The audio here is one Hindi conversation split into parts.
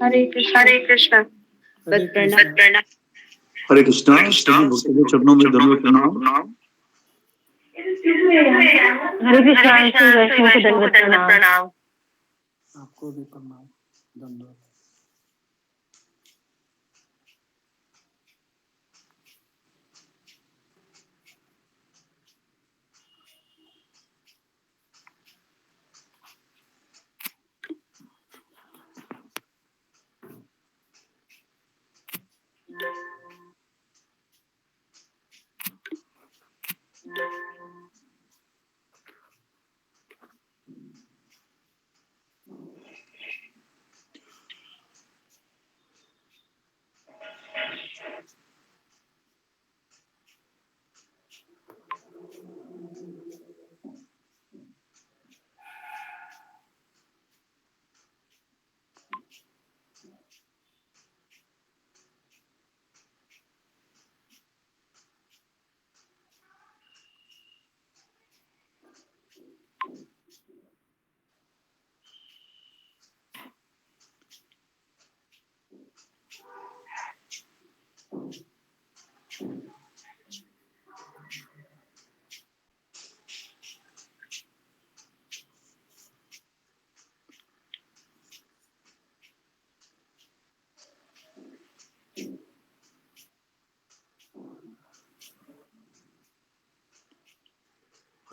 हरे कृष्ण। हरे कृष्ण। प्रणाम। हरे कृष्णा। भक्तों के चरणों में दंडवत प्रणाम। हरे कृष्ण। वैष्णव को दंडवत प्रणाम। आपको भी प्रणाम, धन्यवाद।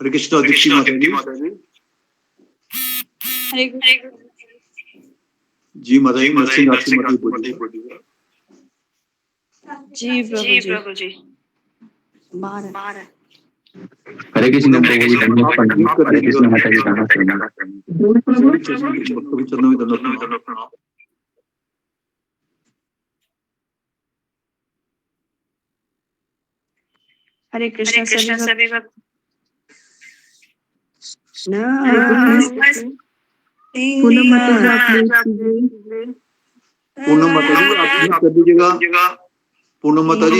हरे कृष्णा। दीप्ति माता जी। जी माता जी। नरसिंह आरती माता बोलिए। जी प्रभु जी। हरे कृष्ण प्रभु जी, धन्यवाद प्रणाम। हरे कृष्ण माता जी, धन्यवाद प्रणाम। भक्तों के चरणों में दंडवत प्रणाम। हरे कृष्ण सभी भक्त। पूनम माता जी आप म्यूट कर दीजिएगा। पूनम माता जी।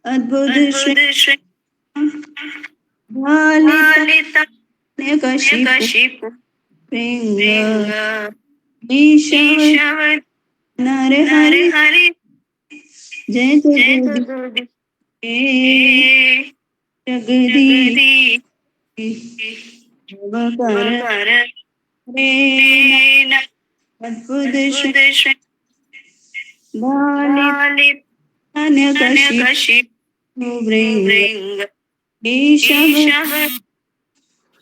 अद्भुत कशिपु ईश्वर नर हरि जय जगदीश अद्भुत ईश्वर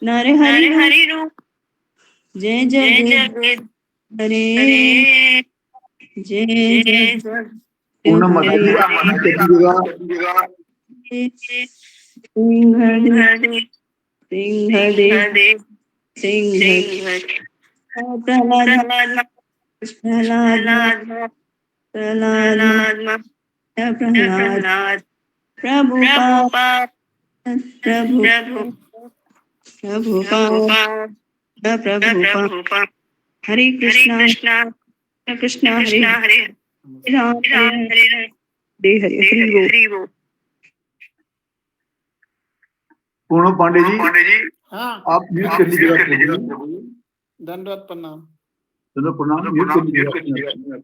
नर हरि रूप जय जगदीश हरे जय जय पूनम माता जी आप म्यूट कर दीजिएगा। प्रहलाद प्रभु हरे कृष्णा कृष्णा हरे राम हरे हरे बोल। पूनम पांडे जी हाँ, आप म्यूट कर लीजिएगा। धन्यवाद प्रणाम। दंडवत प्रणाम। म्यूट कर लीजिएगा।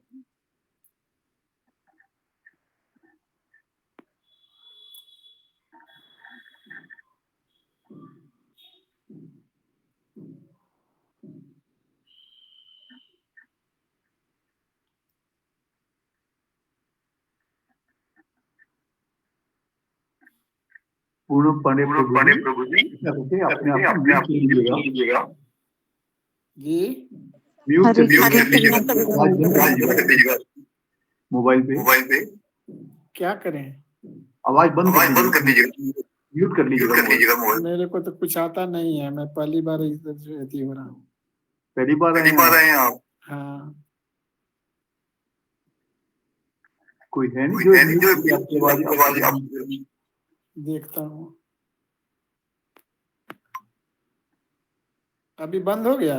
पूनम पांडे प्रभु जी अपने आप म्यूट कर लीजिएगा। जी म्यूट हरे कर दीजिएगा कृष्ण मोबाइल पे क्या करें? आवाज बंद कर दीजिएगा, म्यूट कर लीजिएगा मोबाइल। मेरे को तो कुछ आता नहीं है, मैं पहली बार इधर से अति हो रहा हूँ। पहली बार आए हैं आप? हाँ, कोई है नहीं जो आपकी आवाज आप देखता हूँ। अभी बंद हो गया?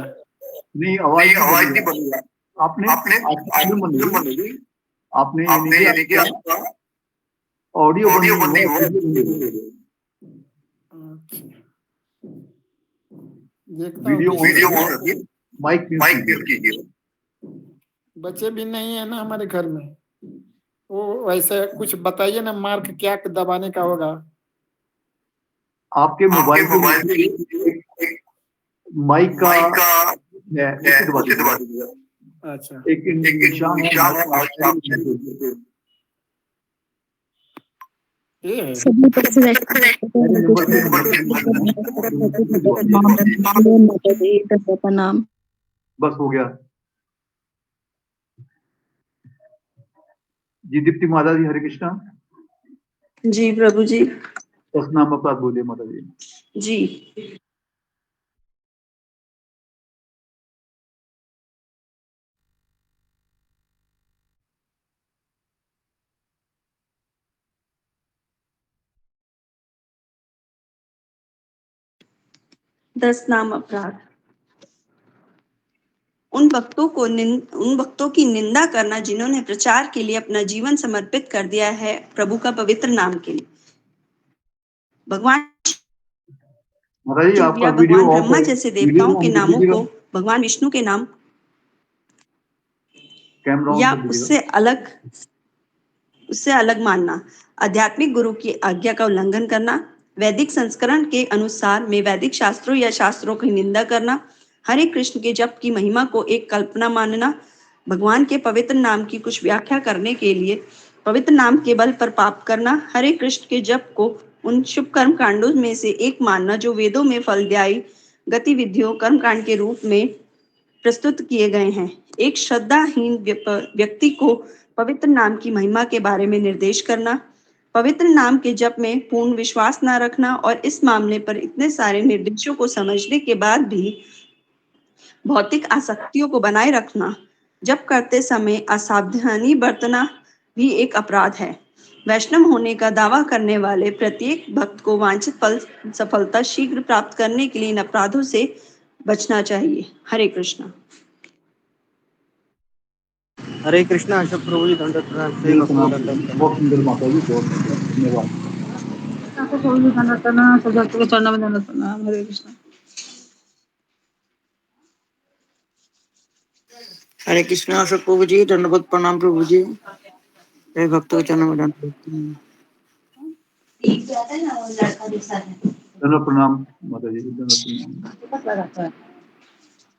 नहीं, आवाज नहीं बंद हुआ। आपने आपने यानी कि आपका ऑडियो बंद नहीं हुआ। देखता हूँ। वीडियो ऑन रखिए, माइक म्यूट कीजिए। बच्चे भी नहीं है ना हमारे घर में, वो वैसे कुछ बताइए ना, मार्क क्या दबाने का होगा? आपके मोबाइल पे माइक का है, उसे दबा दीजिएगा। अच्छा, एक निशान है, ये है। सभी पर से माता जी का प्रणाम। बस हो गया जी। दीप्ति माता जी, हरे कृष्णा। जी प्रभु जी। नाम अपराध बोलिए माता जी। जी। दस नाम अपराध। उन भक्तों की निंदा करना जिन्होंने प्रचार के लिए अपना जीवन समर्पित कर दिया है प्रभु का पवित्र नाम के लिए। भगवान या भगवान ब्रह्मा जैसे देवताओं के नामों को भगवान विष्णु के नाम या उससे अलग मानना, आध्यात्मिक गुरु की आज्ञा का उल्लंघन करना, वैदिक संस्करण के अनुसार में वैदिक शास्त्रों या शास्त्रों की निंदा करना, हरे कृष्ण के जप की महिमा को एक कल्पना मानना, भगवान के पवित्र नाम की कुछ व्याख्या करने के लिए पवित्र नाम के बल पर पाप करना, हरे कृष्ण के जप को उन शुभ कर्म कांडों में से एक मानना जो वेदों में फलदायी गतिविधियों कर्मकांड के रूप में प्रस्तुत किए गए हैं। एक श्रद्धाहीन व्यक्ति को पवित्र नाम की महिमा के बारे में निर्देश करना, पवित्र नाम के जप में पूर्ण विश्वास न रखना और इस मामले पर इतने सारे निर्देशों को समझने के बाद भी भौतिक आसक्तियों को बनाए रखना, जप करते समय असावधानी बरतना भी एक अपराध है। वैष्णव होने का दावा करने वाले प्रत्येक भक्त को वांछित फल सफलता शीघ्र प्राप्त करने के लिए इन अपराधों से बचना चाहिए। हरे कृष्णा। हरे कृष्णा। अशोक प्रभु जी दंडवत प्रणाम। बहुत सुंदर माता जी, बहुत सुंदर, धन्यवाद। हरे कृष्णा। हरे कृष्णा। अशोक प्रभु जी दंडवत प्रणाम। प्रभु जी भक्तों के चरणों में दंडवत प्रणाम माता जी, प्रणाम।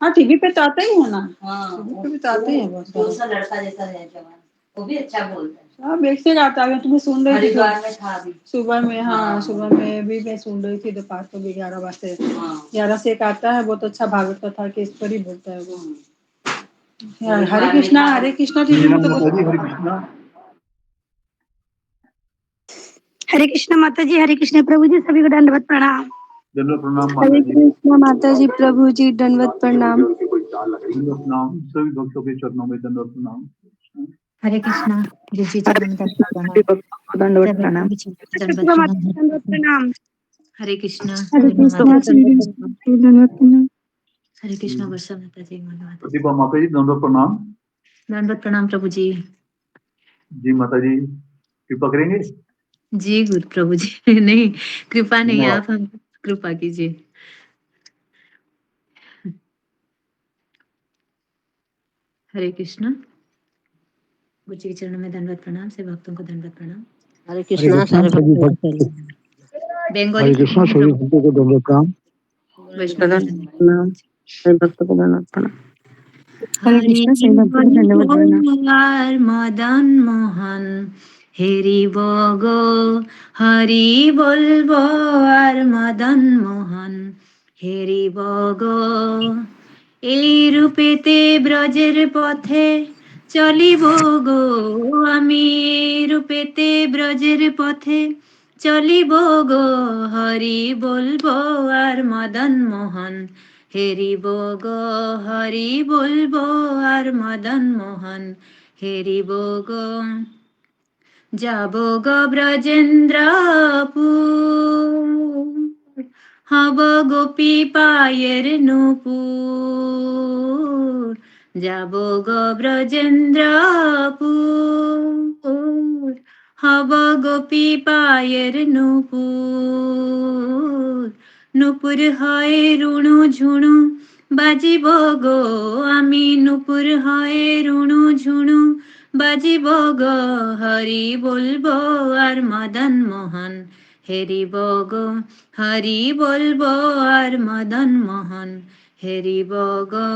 हाँ, टीवी पे तो आता ही है ना। टीवी पे तो आते ही है बहुत सारे। दूसरा लड़का जैसा है जवान, वो भी अच्छा बोलता है। हाँ, बेच से आता है। तुम्हें सुन रही थी हरिद्वार में था अभी सुबह में। हाँ, सुबह में भी मैं सुन रही थी। दोपहर को भी 11 बजे 11 से एक आता है। बहुत अच्छा भागवत कथा के इस पर ही बोलता है वो। हरे कृष्णा। हरे कृष्णा टीवी में तो हरे कृष्णा माता जी। हरे कृष्णा प्रभु जी। सभी को दंडवत प्रणाम। दंडवत प्रणाम हरे कृष्णा माता जी। प्रभु जी दंडवत प्रणाम। सभी भक्तों के चरणों में दंडवत प्रणाम। हरे कृष्णा। गुरु जी चरणों में दंडवत प्रणाम। दंडवत प्रणाम। हरे कृष्णा। हरे कृष्णा। दंडवत प्रणाम। हरे कृष्णा। वर्षा माता जी प्रतिभा माता जी दंडवत प्रणाम। दंडवत प्रणाम प्रभु जी। जी माता जी, कृपा करेंगे। जी गुरु प्रभु जी। नहीं, कृपा नहीं, आप हम कृपा कीजिए। हरे कृष्णा। गुरु जी के चरणों में दंडवत प्रणाम। से भक्तों को दंडवत प्रणाम। हरे कृष्णा। सारे बेंगोली कृष्णा सभी भक्तों को दंडवत प्रणाम। वैष्णव भक्तों को दंडवत प्रणाम। हरि मदन मोहन हेरी बगो हरि बोलबो আর মদন মোহন হেরি বগো এই রূপেতে ব্রজের পথে চলিব গো আমি, রূপেতে ব্রজের পথে চলিব গো, হরি বলবো আর মদন মোহন হেরিব গো, হরি বলবো আর মদন মোহন হেরিব গো। যাব গো ব্রজেন্দ্রপুর, হব গোপী পায়ের নূপুর। যাব গো ব্রজেন্দ্রপুর, হব গোপী পায়ের নূপুর। নূপুর হয়ে রুণু ঝুণু বাজিব গো আমি, নূপুর হয়ে রুণু ঝুণু বাজিব গো, হরি বলবো আর মদন মোহন হেরিব গো, হরি বলবো আর মদন মোহন হেরিব গো।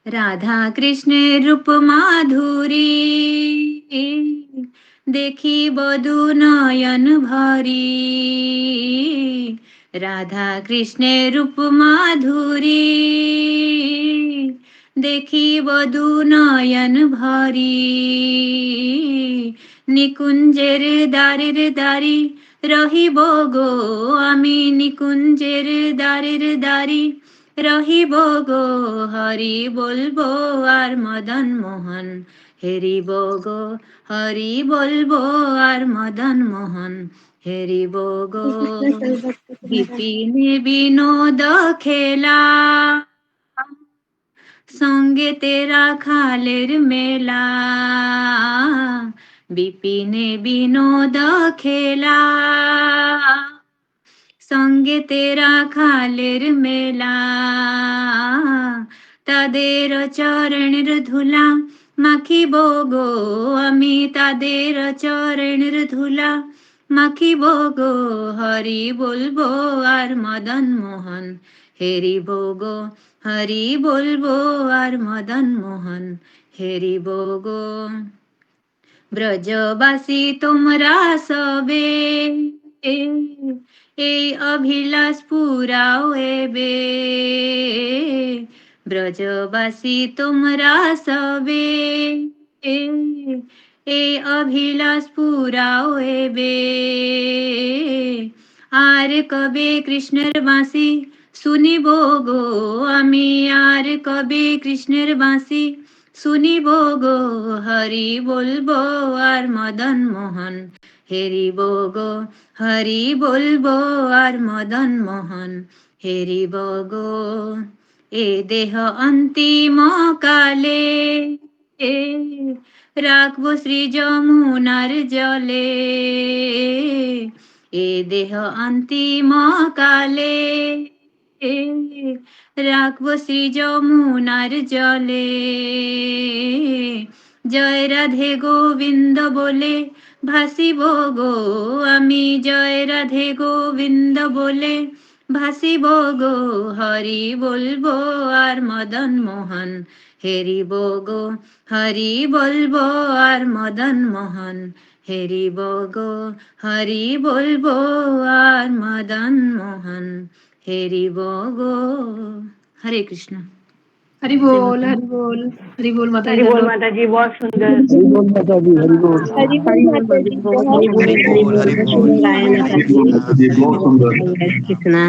রাধা কৃষ্ণের রূপ মাধুরী দেখিব দু নয়ন ভরি, রাধা কৃষ্ণের রূপ মাধুরী দেখিব দু নয়ন ভরি। নিকুঞ্জের দ্বারের দ্বারি রহিব গো আমি, নিকুঞ্জের দ্বারের দ্বারি রহিব গো, হরি বলবো আর মদন মোহন হেরিব গো, হরি বলবো আর মদন মোহন হেরিব গো। বিপিনে বিনোদ খেলা সঙ্গে তেরা খালের মেলা, বিপিনে বিনোদ খেলা সঙ্গে তেরা খালের মেলা। তাদের চরণের ধুলা মাখিব গো আমি, তাদের চরণের ধুলা মাখিব গো, হরি বলবো আর মদন মোহন হেরিব গো, হরি বলবো আর মদন মোহন হেরিব গো। ব্রজবাসী তোমরা সবে এই অভিলাষ পুরাও এবে, ব্রজবাসী তোমরা সবে এই অভিলাষ পুরাও এবে। আর কবে কৃষ্ণের বাঁশি শুনিব গো আমি, আর কবে কৃষ্ণের বাঁশি শুনিব গো, হরি বলবো আর মদন মোহন হেরিব গো, হরি বলবো আর মদন মোহন হেরিব গো। এ দেহ অন্তিম কালে রাখবো শ্রী যমুনার জলে, এ দেহ অন্তিম কালে রাখবো শ্রী যমুনার জলে। জয় রাধে গোবিন্দ বলে ভাসিব গো আমি, জয় রাধে গোবিন্দ বলে ভাসিব গো, হরি বলবো আর মদন মোহন হেরিব গো, হরি বলবো আর মদন মোহন হেরিব গো, হরি বলবো আর মদন মোহন হেরিব গো। হরে কৃষ্ণ। हरि बोल हरि बोल हरि बोल माता जी, माता जी, बहुत सुंदर। हरि बोल माता जी, हरि बोल। हरि बोल माता जी, बहुत जी बहुत सुंदर। कृष्णा।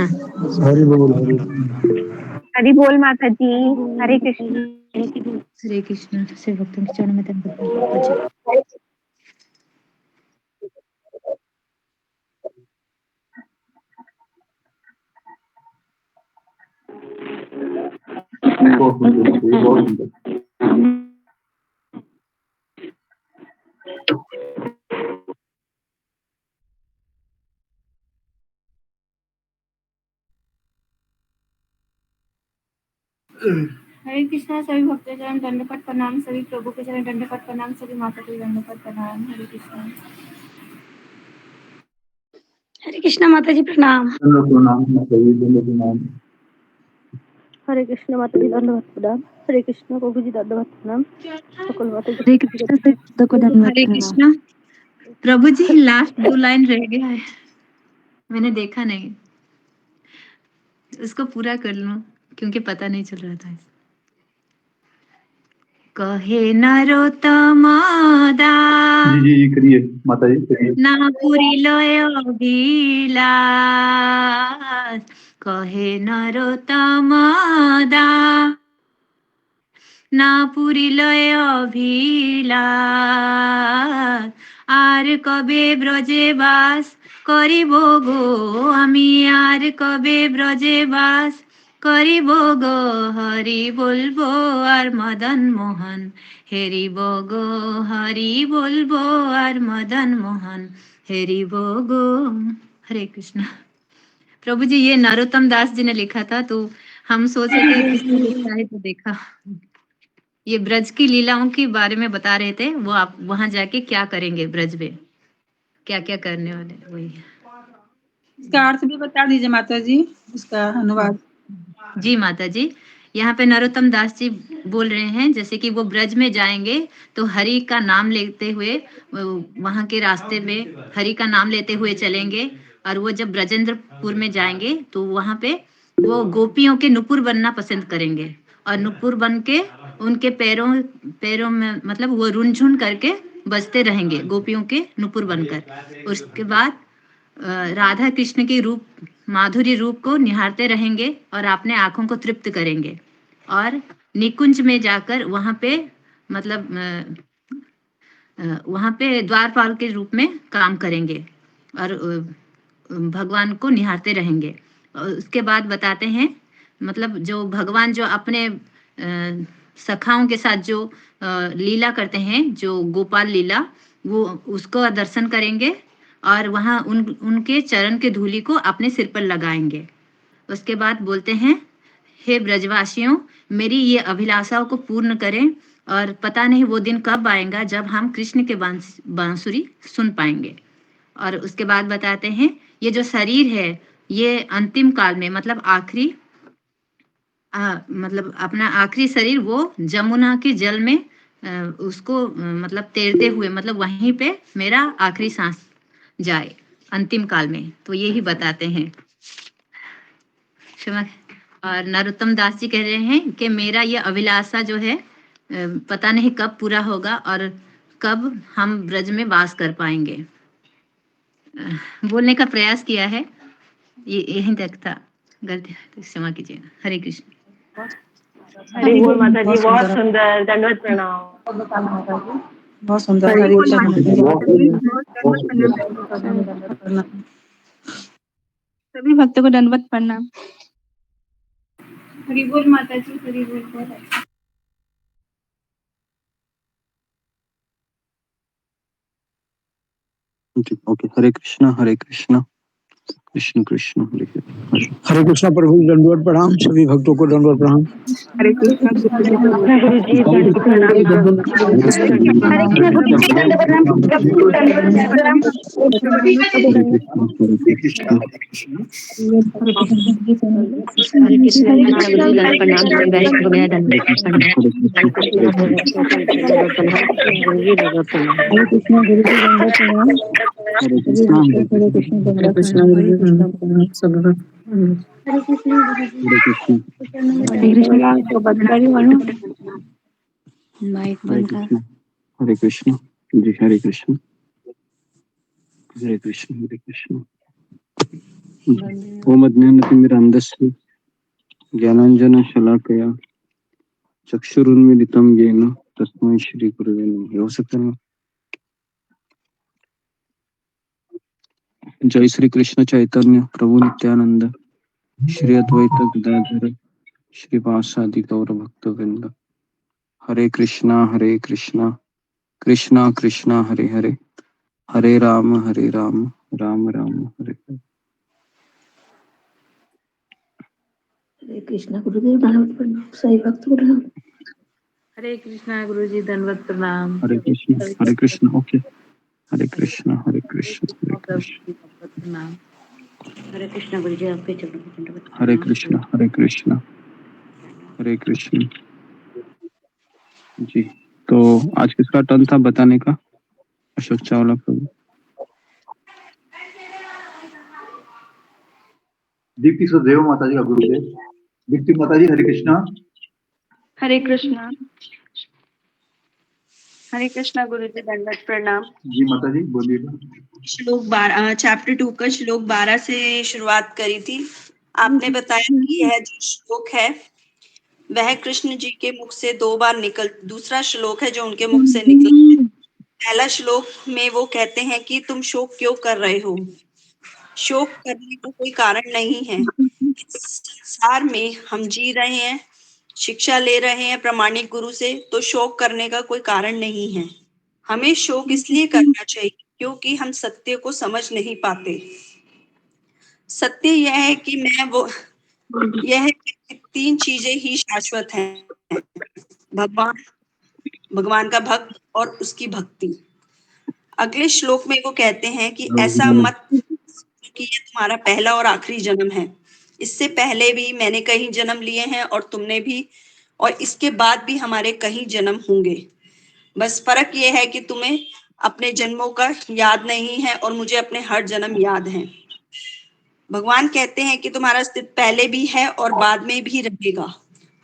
हरि बोल, हरि हरि बोल माता जी, हरे कृष्ण। हरे कृष्ण। से भक्तों के चरणों में दंडवत प्रणाम। बहुत सुंदर, बहुत सुंदर। हरे कृष्णा। सभी भक्तों चरण दंडवत प्रणाम, सभी प्रभु के चरण दंडवत प्रणाम, सभी माता के दंडवत प्रणाम। हरे कृष्णा। हरे कृष्णा माता जी, प्रणाम। प्रणाम माता जी, प्रणाम। हरे कृष्ण माता जी, दंडवत प्रणाम। हरे कृष्ण प्रभु जी, दंडवत प्रणाम। सकल माता जी हरे कृष्ण। से भक्तों को दंडवत हरे कृष्ण। प्रभु जी लास्ट 2 लाइन रह गया है, मैंने देखा नहीं, उसको पूरा कर लूं। क्योंकि पता नहीं चल रहा था। कहे नरोत्तम दास जी करिए माता जी करिए। ना पुरिल अभिलाष, कहे नरोत्तम दास ना पुरिल अभिलाष, আর কবে ব্রজে বাস করিব গো আমি, আর কবে ব্রজে বাস করিব গো, হরি বলবো আর মদন মোহন হেরিব গো, হরি বলবো আর মदन मोहन हेरिब गो। हरे कृष्णा। प्रभु जी ये नरोत्तम दास जी ने लिखा था, तो हम सोचे कि किसने लिखा है, तो देखा ये ब्रज की लीलाओं के बारे में बता रहे थे। वो आप वहां जाके क्या करेंगे, ब्रज में क्या क्या करने वाले, वही। इसका अर्थ भी बता दीजिए माता जी, इसका अनुवाद। जी माता जी, यहाँ पे नरोत्तम दास जी बोल रहे हैं जैसे कि वो ब्रज में जाएंगे तो हरि का नाम लेते हुए वहां के रास्ते में हरि का नाम लेते हुए चलेंगे, और वो जब ब्रजेंद्रपुर में जाएंगे तो वहां पे वो गोपियों के नुपुर बनना पसंद करेंगे, और नुपुर बन के उनके पैरों में मतलब वो रुनझुन करके बजते रहेंगे गोपियों के नुपुर बनकर। उसके बाद राधा कृष्ण के रूप माधुरी रूप को निहारते रहेंगे और अपने आंखों को तृप्त करेंगे, और निकुंज में जाकर वहां पे मतलब वहां पे द्वारपाल के रूप में काम करेंगे और भगवान को निहारते रहेंगे। और उसके बाद बताते हैं मतलब जो भगवान जो अपने सखाओं के साथ जो लीला करते हैं, जो गोपाल लीला, वो उसको दर्शन करेंगे और वहां उनके चरण के धूलि को अपने सिर पर लगाएंगे। उसके बाद बोलते हैं, हे ब्रजवासियों, मेरी ये अभिलाषाओं को पूर्ण करें, और पता नहीं वो दिन कब आएगा जब हम कृष्ण के बांसुरी सुन पाएंगे। और उसके बाद बताते हैं, ये जो शरीर है ये अंतिम काल में मतलब आखिरी मतलब अपना आखिरी शरीर वो जमुना के जल में उसको मतलब तैरते हुए मतलब वहीं पे मेरा आखिरी सांस जाए अंतिम काल में, तो यही बताते हैं। क्षमा। और नरोत्तम दास जी कह रहे हैं कि मेरा ये अभिलाषा जो है पता नहीं कब पूरा होगा और कब हम ब्रज में वास कर पाएंगे। बोलने का प्रयास किया है, ये यहीं तक था, गलती तो क्षमा कीजिएगा। हरे कृष्ण। हरि बोल माता जी, बहुत सुंदर, दंडवत प्रणाम। बहुत सुंदर। हरि बोल माता जी, सभी भक्तों को दंडवत प्रणाम। हरि बोल माता जी, हरि बोल बहुत अच्छा। ओके, हरे कृष्णा कृष्ण कृष्ण हरे हरे। हरे कृष्णा प्रभु दंडवत प्रणाम, सभी भक्तों को दंडवत प्रणाम। हरे कृष्ण गुरु जी दंडवत प्रणाम। हरे कृष्ण गुरु जी दंडवत प्रणाम। हरे कृष्ण हरे कृष्ण माता गुरु जी दंडवत प्रणाम, सभी वैष्णव वगैरह दंडवत प्रणाम। हरे कृष्ण गुरु जी दंडवत प्रणाम। हरे कृष्ण गुरु जी दंडवत प्रणाम। हरे कृष्णा हरे कृष्ण दंडवत प्रणाम। हरे कृष्ण सब हरे कृष्ण गुरु जी हरे कृष्ण हरे कृष्ण तो बदकारी वालों माइक हरे बंद कर। कृष्ण हरे कृष्ण जी, हरे कृष्ण हरे कृष्ण हरे कृष्ण। ओम अज्ञानतिमिरान्धस्य ज्ञानांजन शलाकया चक्षुरुन्मीलितं येन तस्मै श्री गुरुवे नमः। हो सकता है। जय श्री कृष्ण चैतन्य प्रभु नित्यानंद श्री अद्वैत गदाधर श्रीवासादि गौर भक्त वृंद। हरे कृष्णा कृष्णा कृष्णा हरे हरे, हरे राम राम राम हरे हरे। हरे कृष्ण गुरु जी दंडवत प्रणाम, सही भक्त को प्रणाम। हरे कृष्णा गुरु जी दंडवत प्रणाम। हरे कृष्ण ओके। हरे कृष्ण हरे कृष्ण हरे कृष्ण प्रणाम। हरे कृष्ण गुरु जी, आपके चरणों में दंडवत हरे प्रणाम। कृष्ण हरे कृष्ण हरे कृष्ण जी। तो आज किसका टर्न था बताने का? अशोक चावला प्रभु। दीप्ति सुदेव माता जी का गुरु जी। दीप्ति माता जी, हरे कृष्णा। हरे कृष्णा। हरे कृष्णा गुरु जी, दंडवत प्रणाम। जी माता जी बोलिएगा। श्लोक 12 चैप्टर 2 का श्लोक 12 से शुरुआत करी थी। आपने बताया कि यह जो श्लोक है वह कृष्ण जी के मुख से दूसरा श्लोक है जो उनके मुख से निकला। पहला श्लोक में वो कहते हैं कि तुम शोक क्यों कर रहे हो। शोक करने का कोई कारण नहीं है। इस संसार में हम जी रहे हैं, शिक्षा ले रहे हैं प्रामाणिक गुरु से, तो शोक करने का कोई कारण नहीं है। हमें शोक इसलिए करना चाहिए क्योंकि हम सत्य को समझ नहीं पाते। सत्य यह है कि यह है कि 3 चीजें ही शाश्वत हैं, भगवान का भक्त और उसकी भक्ति। अगले श्लोक में वो कहते हैं कि ऐसा मत कि ये तुम्हारा पहला और आखिरी जन्म है। इससे पहले भी मैंने कई जन्म लिए हैं और तुमने भी, और इसके बाद भी हमारे कई जन्म होंगे। बस फर्क ये है कि तुम्हें अपने जन्मों का याद नहीं है और मुझे अपने हर जन्म याद हैं। भगवान कहते हैं कि तुम्हारा अस्तित्व पहले भी है और बाद में भी रहेगा।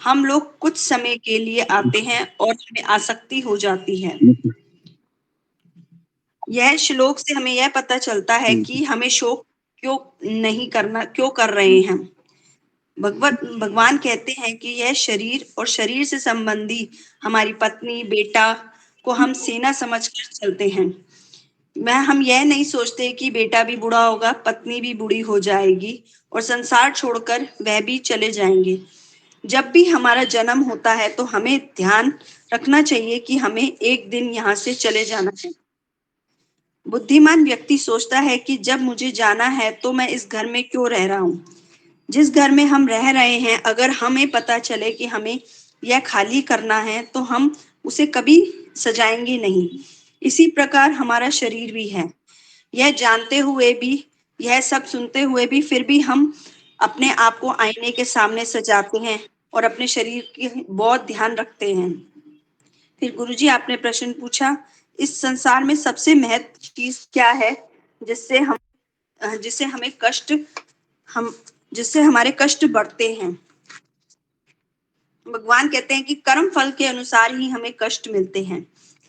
हम लोग कुछ समय के लिए आते हैं और हमें आसक्ति हो जाती है। यह श्लोक से हमें यह पता चलता है कि हमें शोक क्यों कर रहे हैं। भगवान कहते हैं कि यह शरीर और शरीर से संबंधी हमारी पत्नी बेटा को हम सेना समझकर चलते हैं। हम यह नहीं सोचते कि बेटा भी बूढ़ा होगा, पत्नी भी बूढ़ी हो जाएगी और संसार छोड़कर वह भी चले जाएंगे। जब भी हमारा जन्म होता है तो हमें ध्यान रखना चाहिए कि हमें एक दिन यहाँ से चले जाना है। बुद्धिमान व्यक्ति सोचता है कि जब मुझे जाना है तो मैं इस घर में क्यों रह रहा हूँ। जिस घर में हम रह रहे हैं, अगर हमें पता चले कि हमें यह खाली करना है तो हम उसे कभी सजाएंगे नहीं। इसी प्रकार हमारा शरीर भी है। यह जानते हुए भी, यह सब सुनते हुए भी, फिर भी हम अपने आप को आईने के सामने सजाते हैं और अपने शरीर की बहुत ध्यान रखते हैं। फिर गुरुजी आपने प्रश्न पूछा, इस संसार में सबसे महत्वपूर्ण चीज क्या है जिससे हमारे कष्ट बढ़ते हैं। भगवान कहते हैं कि कर्म फल के अनुसार ही हमें कष्ट मिलते हैं।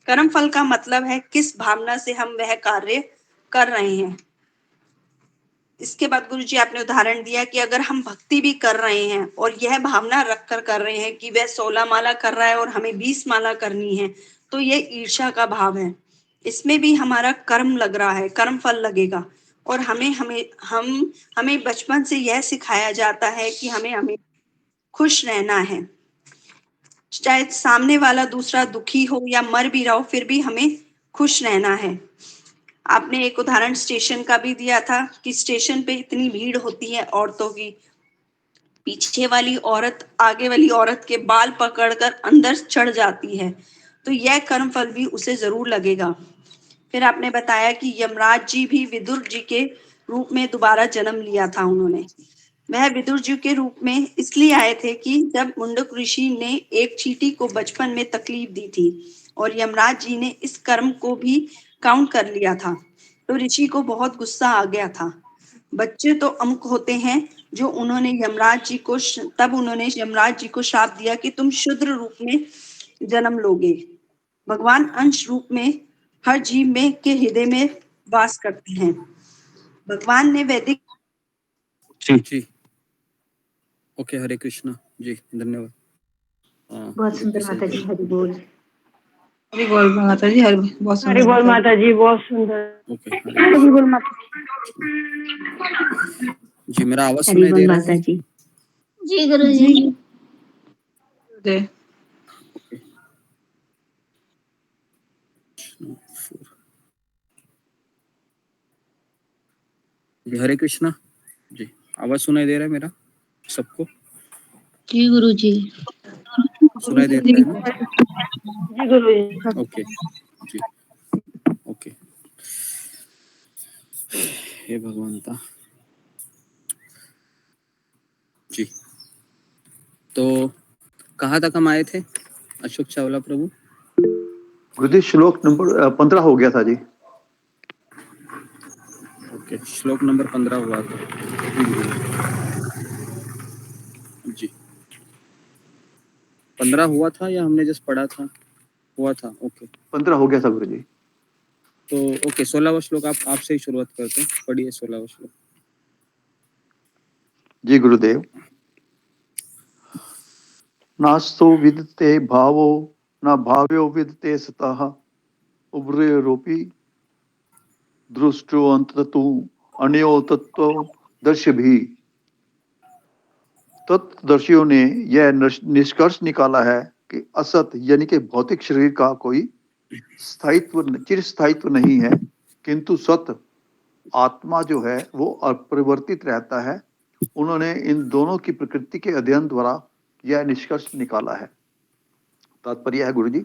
कर्म फल का मतलब है किस भावना से हम वह कार्य कर रहे हैं। इसके बाद गुरुजी आपने उदाहरण दिया कि अगर हम भक्ति भी कर रहे हैं और यह भावना रखकर कर रहे हैं कि वह 16 माला कर रहा है और हमें 20 माला करनी है, तो यह ईर्ष्या का भाव है। इसमें भी हमारा कर्म लग रहा है, कर्म फल लगेगा। और हमें बचपन से यह सिखाया जाता है कि हमें खुश रहना है। चाहे सामने वाला दूसरा दुखी हो या मर भी रहा हो, फिर भी हमें खुश रहना है। आपने एक उदाहरण स्टेशन का भी दिया था कि स्टेशन पे इतनी भीड़ होती है औरतों की, पीछे वाली औरत आगे वाली औरत के बाल पकड़कर अंदर चढ़ जाती है, तो यह कर्म फल भी उसे जरूर लगेगा। फिर आपने बताया कि यमराज जी भी विदुर जी के रूप में दोबारा जन्म लिया था। उन्होंने वह विदुर जी के रूप में इसलिए आए थे कि जब मुंडक ऋषि ने एक चींटी को बचपन में तकलीफ दी थी और यमराज जी ने इस कर्म को भी काउंट कर लिया था, तो ऋषि को बहुत गुस्सा आ गया था। बच्चे तो अमुक होते हैं जो उन्होंने यमराज जी को श्राप दिया कि तुम शूद्र रूप में जन्म लोगे। भगवान अंश रूप में हर जीव में के हृदय में वास करते हैं। भगवान ने वैदिक जी ओके, हरे कृष्णा जी, धन्यवाद। बहुत सुंदर माता जी, हरि बोल। हरि बोल माता जी, बहुत हरि बोल माता जी, बहुत सुंदर। ओके, हरि बोल माता जी मेरा आवाज हरि सुनाई बोल दे रहा माता है? जी। जी गुरुजी। जी हरे कृष्णा जी, आवाज सुनाई दे रहा है मेरा सबको? जी गुरुजी। सुनाई दे रहा है ना? जी गुरुजी। ओके जी, ओके। हे भगवंता जी, तो कहाँ तक हम आए थे अशोक चावला प्रभु? गुरुजी श्लोक नंबर 15 हो गया था जी। ओके, श्लोक नंबर 15 हुआ था जी। 15 हुआ था या हमने जस्ट पढ़ा था? हुआ था, ओके। 15 हो गया था गुरु जी। तो ओके, 16वां श्लोक आपसे ही शुरुआत करते हैं, पढ़िए 16वां श्लोक। जी गुरुदेव। नास्तो विदते भावो न भाव्यो विदते सतः उभयोरपि दृष्टो अंततु अन्यो तत्व दर्श्य भी। तत्वदर्शियों ने यह निष्कर्ष निकाला है कि असत यानी कि भौतिक शरीर का कोई चिर स्थायित्व नहीं है, किंतु सत आत्मा जो है वो अपरिवर्तित रहता है। उन्होंने इन दोनों की प्रकृति के अध्ययन द्वारा यह निष्कर्ष निकाला है। तात्पर्य है गुरु जी,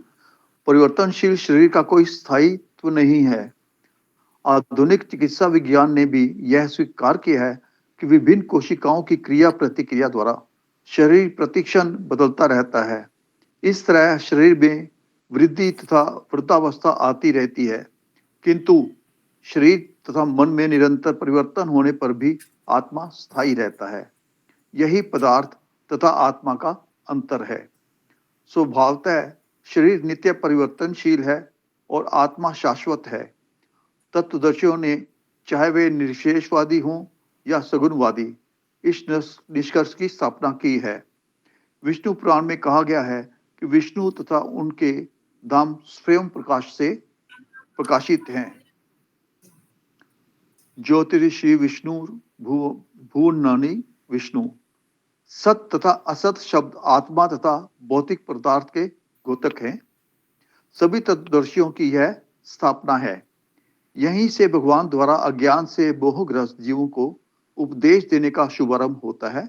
परिवर्तनशील शरीर का कोई स्थायित्व नहीं है। आधुनिक चिकित्सा विज्ञान ने भी यह स्वीकार किया है कि विभिन्न कोशिकाओं की क्रिया प्रतिक्रिया द्वारा शरीर प्रतिक्षण बदलता रहता है। इस तरह शरीर में वृद्धि तथा वृद्धावस्था आती रहती है, किंतु शरीर तथा मन में निरंतर परिवर्तन होने पर भी आत्मा स्थायी रहता है। यही पदार्थ तथा आत्मा का अंतर है। स्वभावतः शरीर नित्य परिवर्तनशील है और आत्मा शाश्वत है। तत्वदर्शियों ने, चाहे वे निर्विशेषवादी हों या सगुणवादी, इस निष्कर्ष की स्थापना की है। विष्णु पुराण में कहा गया है कि विष्णु तथा उनके धाम स्वयं प्रकाश से प्रकाशित हैं। ज्योतिषी विष्णु भुवनानि विष्णु। सत तथा असत शब्द आत्मा तथा भौतिक पदार्थ के द्योतक हैं। सभी तत्वदर्शियों की यह स्थापना है। यहीं से भगवान द्वारा अज्ञान से मोहग्रस्त जीवों को उपदेश देने का शुभारंभ होता है।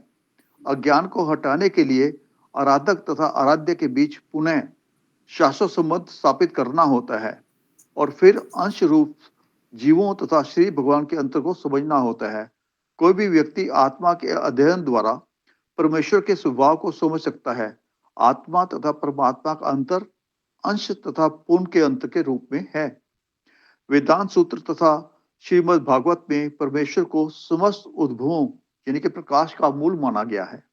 अज्ञान को हटाने के लिए आराधक तथा आराध्य के बीच पुनः शाश्वत संबंध स्थापित करना होता है और फिर अंश रूप जीवों तथा श्री भगवान के अंतर को समझना होता है। कोई भी व्यक्ति आत्मा के अध्ययन द्वारा परमेश्वर के स्वभाव को समझ सकता है। आत्मा तथा परमात्मा का अंतर अंश तथा पूर्ण के अंतर के रूप में है। वेदांत सूत्र तथा श्रीमद् भागवत में परमेश्वर को समस्त उद्भवों यानी कि प्रकाश का मूल माना गया है।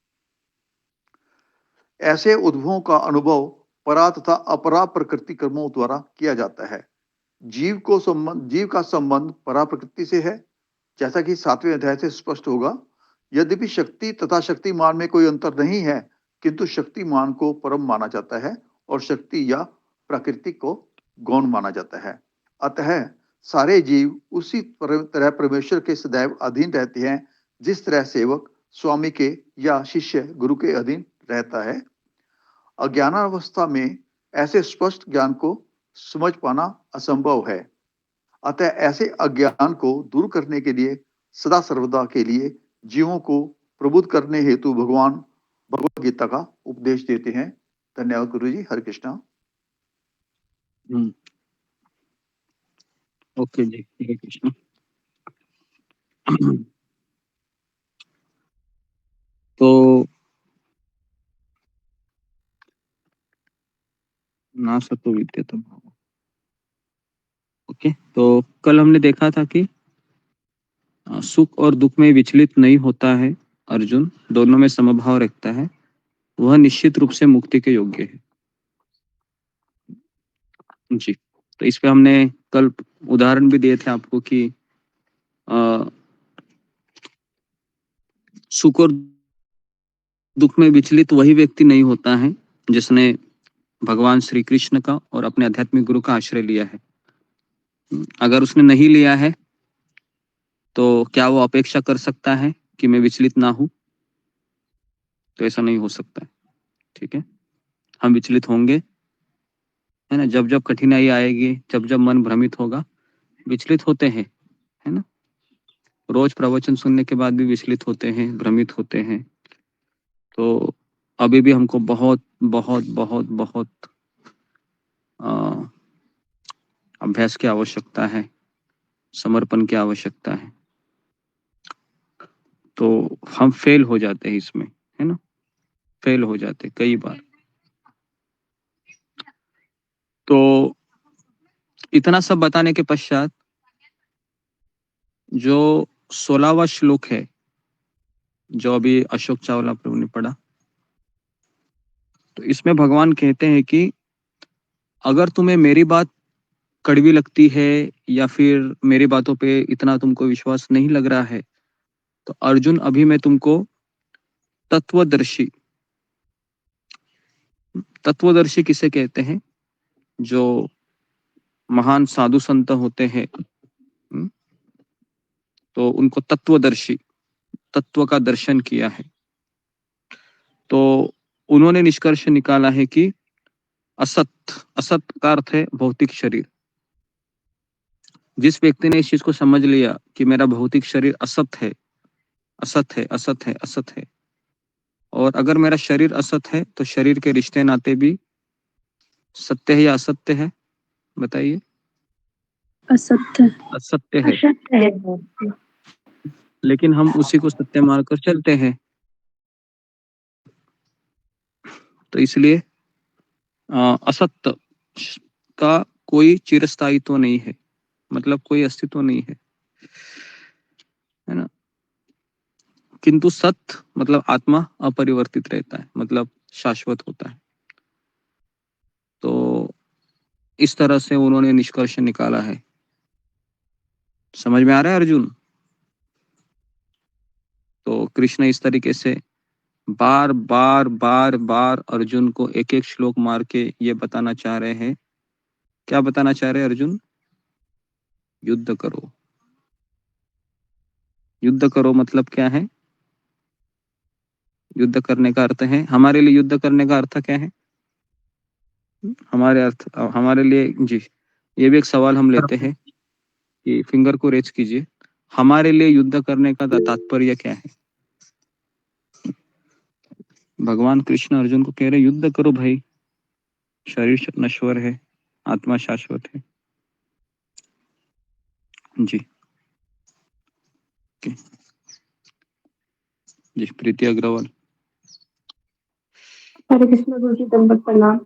ऐसे उद्भवों का अनुभव परा तथा अपरा प्रकृति कर्मों द्वारा किया जाता है। जीव का संबंध परा प्रकृति से है, जैसा कि 7वें अध्याय से स्पष्ट होगा। यद्यपि शक्ति तथा शक्तिमान में कोई अंतर नहीं है, किंतु शक्तिमान को परम माना जाता है और शक्ति या प्रकृति को गौण माना जाता है। अतः सारे जीव उसी तरह परमेश्वर के सदैव अधीन रहते हैं, जिस तरह सेवक स्वामी के या शिष्य गुरु के अधीन रहता है। अज्ञानावस्था में ऐसे स्पष्ट ज्ञान को समझ पाना असंभव है। अतः ऐसे अज्ञान को दूर करने के लिए सदा सर्वदा के लिए जीवों को प्रबुद्ध करने हेतु भगवान भगवद गीता का उपदेश देते हैं। धन्यवाद गुरु जी। हरे कृष्णा। ओके जी, हरे कृष्णा। तो ना सतो विद्यते भाव। ओके, तो कल हमने देखा था कि सुख और दुख में विचलित नहीं होता है अर्जुन, दोनों में समभाव रखता है, वह निश्चित रूप से मुक्ति के योग्य है जी। तो इस पे हमने कल उदाहरण भी दिए थे आपको कि सुख और दुख में विचलित वही व्यक्ति नहीं होता है जिसने भगवान श्री कृष्ण का और अपने आध्यात्मिक गुरु का आश्रय लिया है। अगर उसने नहीं लिया है तो क्या वो अपेक्षा कर सकता है कि मैं विचलित ना हूं? तो ऐसा नहीं हो सकता है। ठीक है, हम विचलित होंगे, है ना। जब जब कठिनाई आएगी, जब जब मन भ्रमित होगा, विचलित होते हैं, है ना। रोज प्रवचन सुनने के बाद भी विचलित होते हैं, भ्रमित होते हैं। तो अभी भी हमको बहुत बहुत बहुत बहुत अभ्यास की आवश्यकता है, समर्पण की आवश्यकता है। तो हम फेल हो जाते हैं इसमें, है ना, फेल हो जाते कई बार। तो इतना सब बताने के पश्चात जो 16वां श्लोक है, जो अभी अशोक चावला प्रभु ने पढ़ा, तो इसमें भगवान कहते हैं कि अगर तुम्हें मेरी बात कड़वी लगती है या फिर मेरी बातों पे इतना तुमको विश्वास नहीं लग रहा है, तो अर्जुन अभी मैं तुमको तत्वदर्शी तत्वदर्शी किसे कहते हैं? जो महान साधु संत होते हैं, तो उनको तत्वदर्शी, तत्व का दर्शन किया है। तो उन्होंने निष्कर्ष निकाला है कि असत, असत का अर्थ है भौतिक शरीर। जिस व्यक्ति ने इस चीज को समझ लिया कि मेरा भौतिक शरीर असत है, असत है, असत है, असत है, और अगर मेरा शरीर असत है तो शरीर के रिश्ते नाते भी सत्य है या असत्य है? बताइए। असत्य असत्य है, असत्य है। लेकिन हम उसी को सत्य मानकर चलते हैं। तो इसलिए असत्य का कोई चिरस्थायित्व नहीं है, मतलब कोई अस्तित्व नहीं है ना। किंतु सत्य मतलब आत्मा अपरिवर्तित रहता है, मतलब शाश्वत होता है। तो इस तरह से उन्होंने निष्कर्ष निकाला है। समझ में आ रहा है अर्जुन? तो कृष्ण इस तरीके से बार बार बार बार अर्जुन को एक एक श्लोक मार के ये बताना चाह रहे हैं। क्या बताना चाह रहे हैं अर्जुन? युद्ध करो। युद्ध करो मतलब क्या है? युद्ध करने का अर्थ है, हमारे लिए युद्ध करने का अर्थ क्या है? हमारे लिए जी, ये भी एक सवाल हम लेते हैं कि फिंगर को रेज कीजिए। हमारे लिए युद्ध करने का तात्पर्य क्या है? भगवान कृष्ण अर्जुन को कह रहे युद्ध करो भाई, शरीर नश्वर है, आत्मा शाश्वत है। जी जी, प्रीति अग्रवाल। हरे कृष्ण गुरु जी, दंडवत प्रणाम।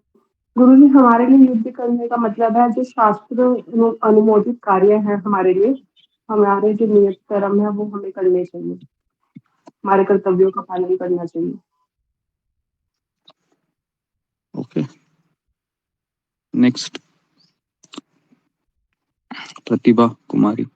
गुरु जी, हमारे लिए युद्ध करने का मतलब है जो शास्त्र अनुमोदित कार्य है हमारे लिए, हमारे जो नियत कर्म है वो हमें करने चाहिए, हमारे कर्तव्यों का पालन करना चाहिए। ओके, नेक्स्ट प्रतिभा कुमारी।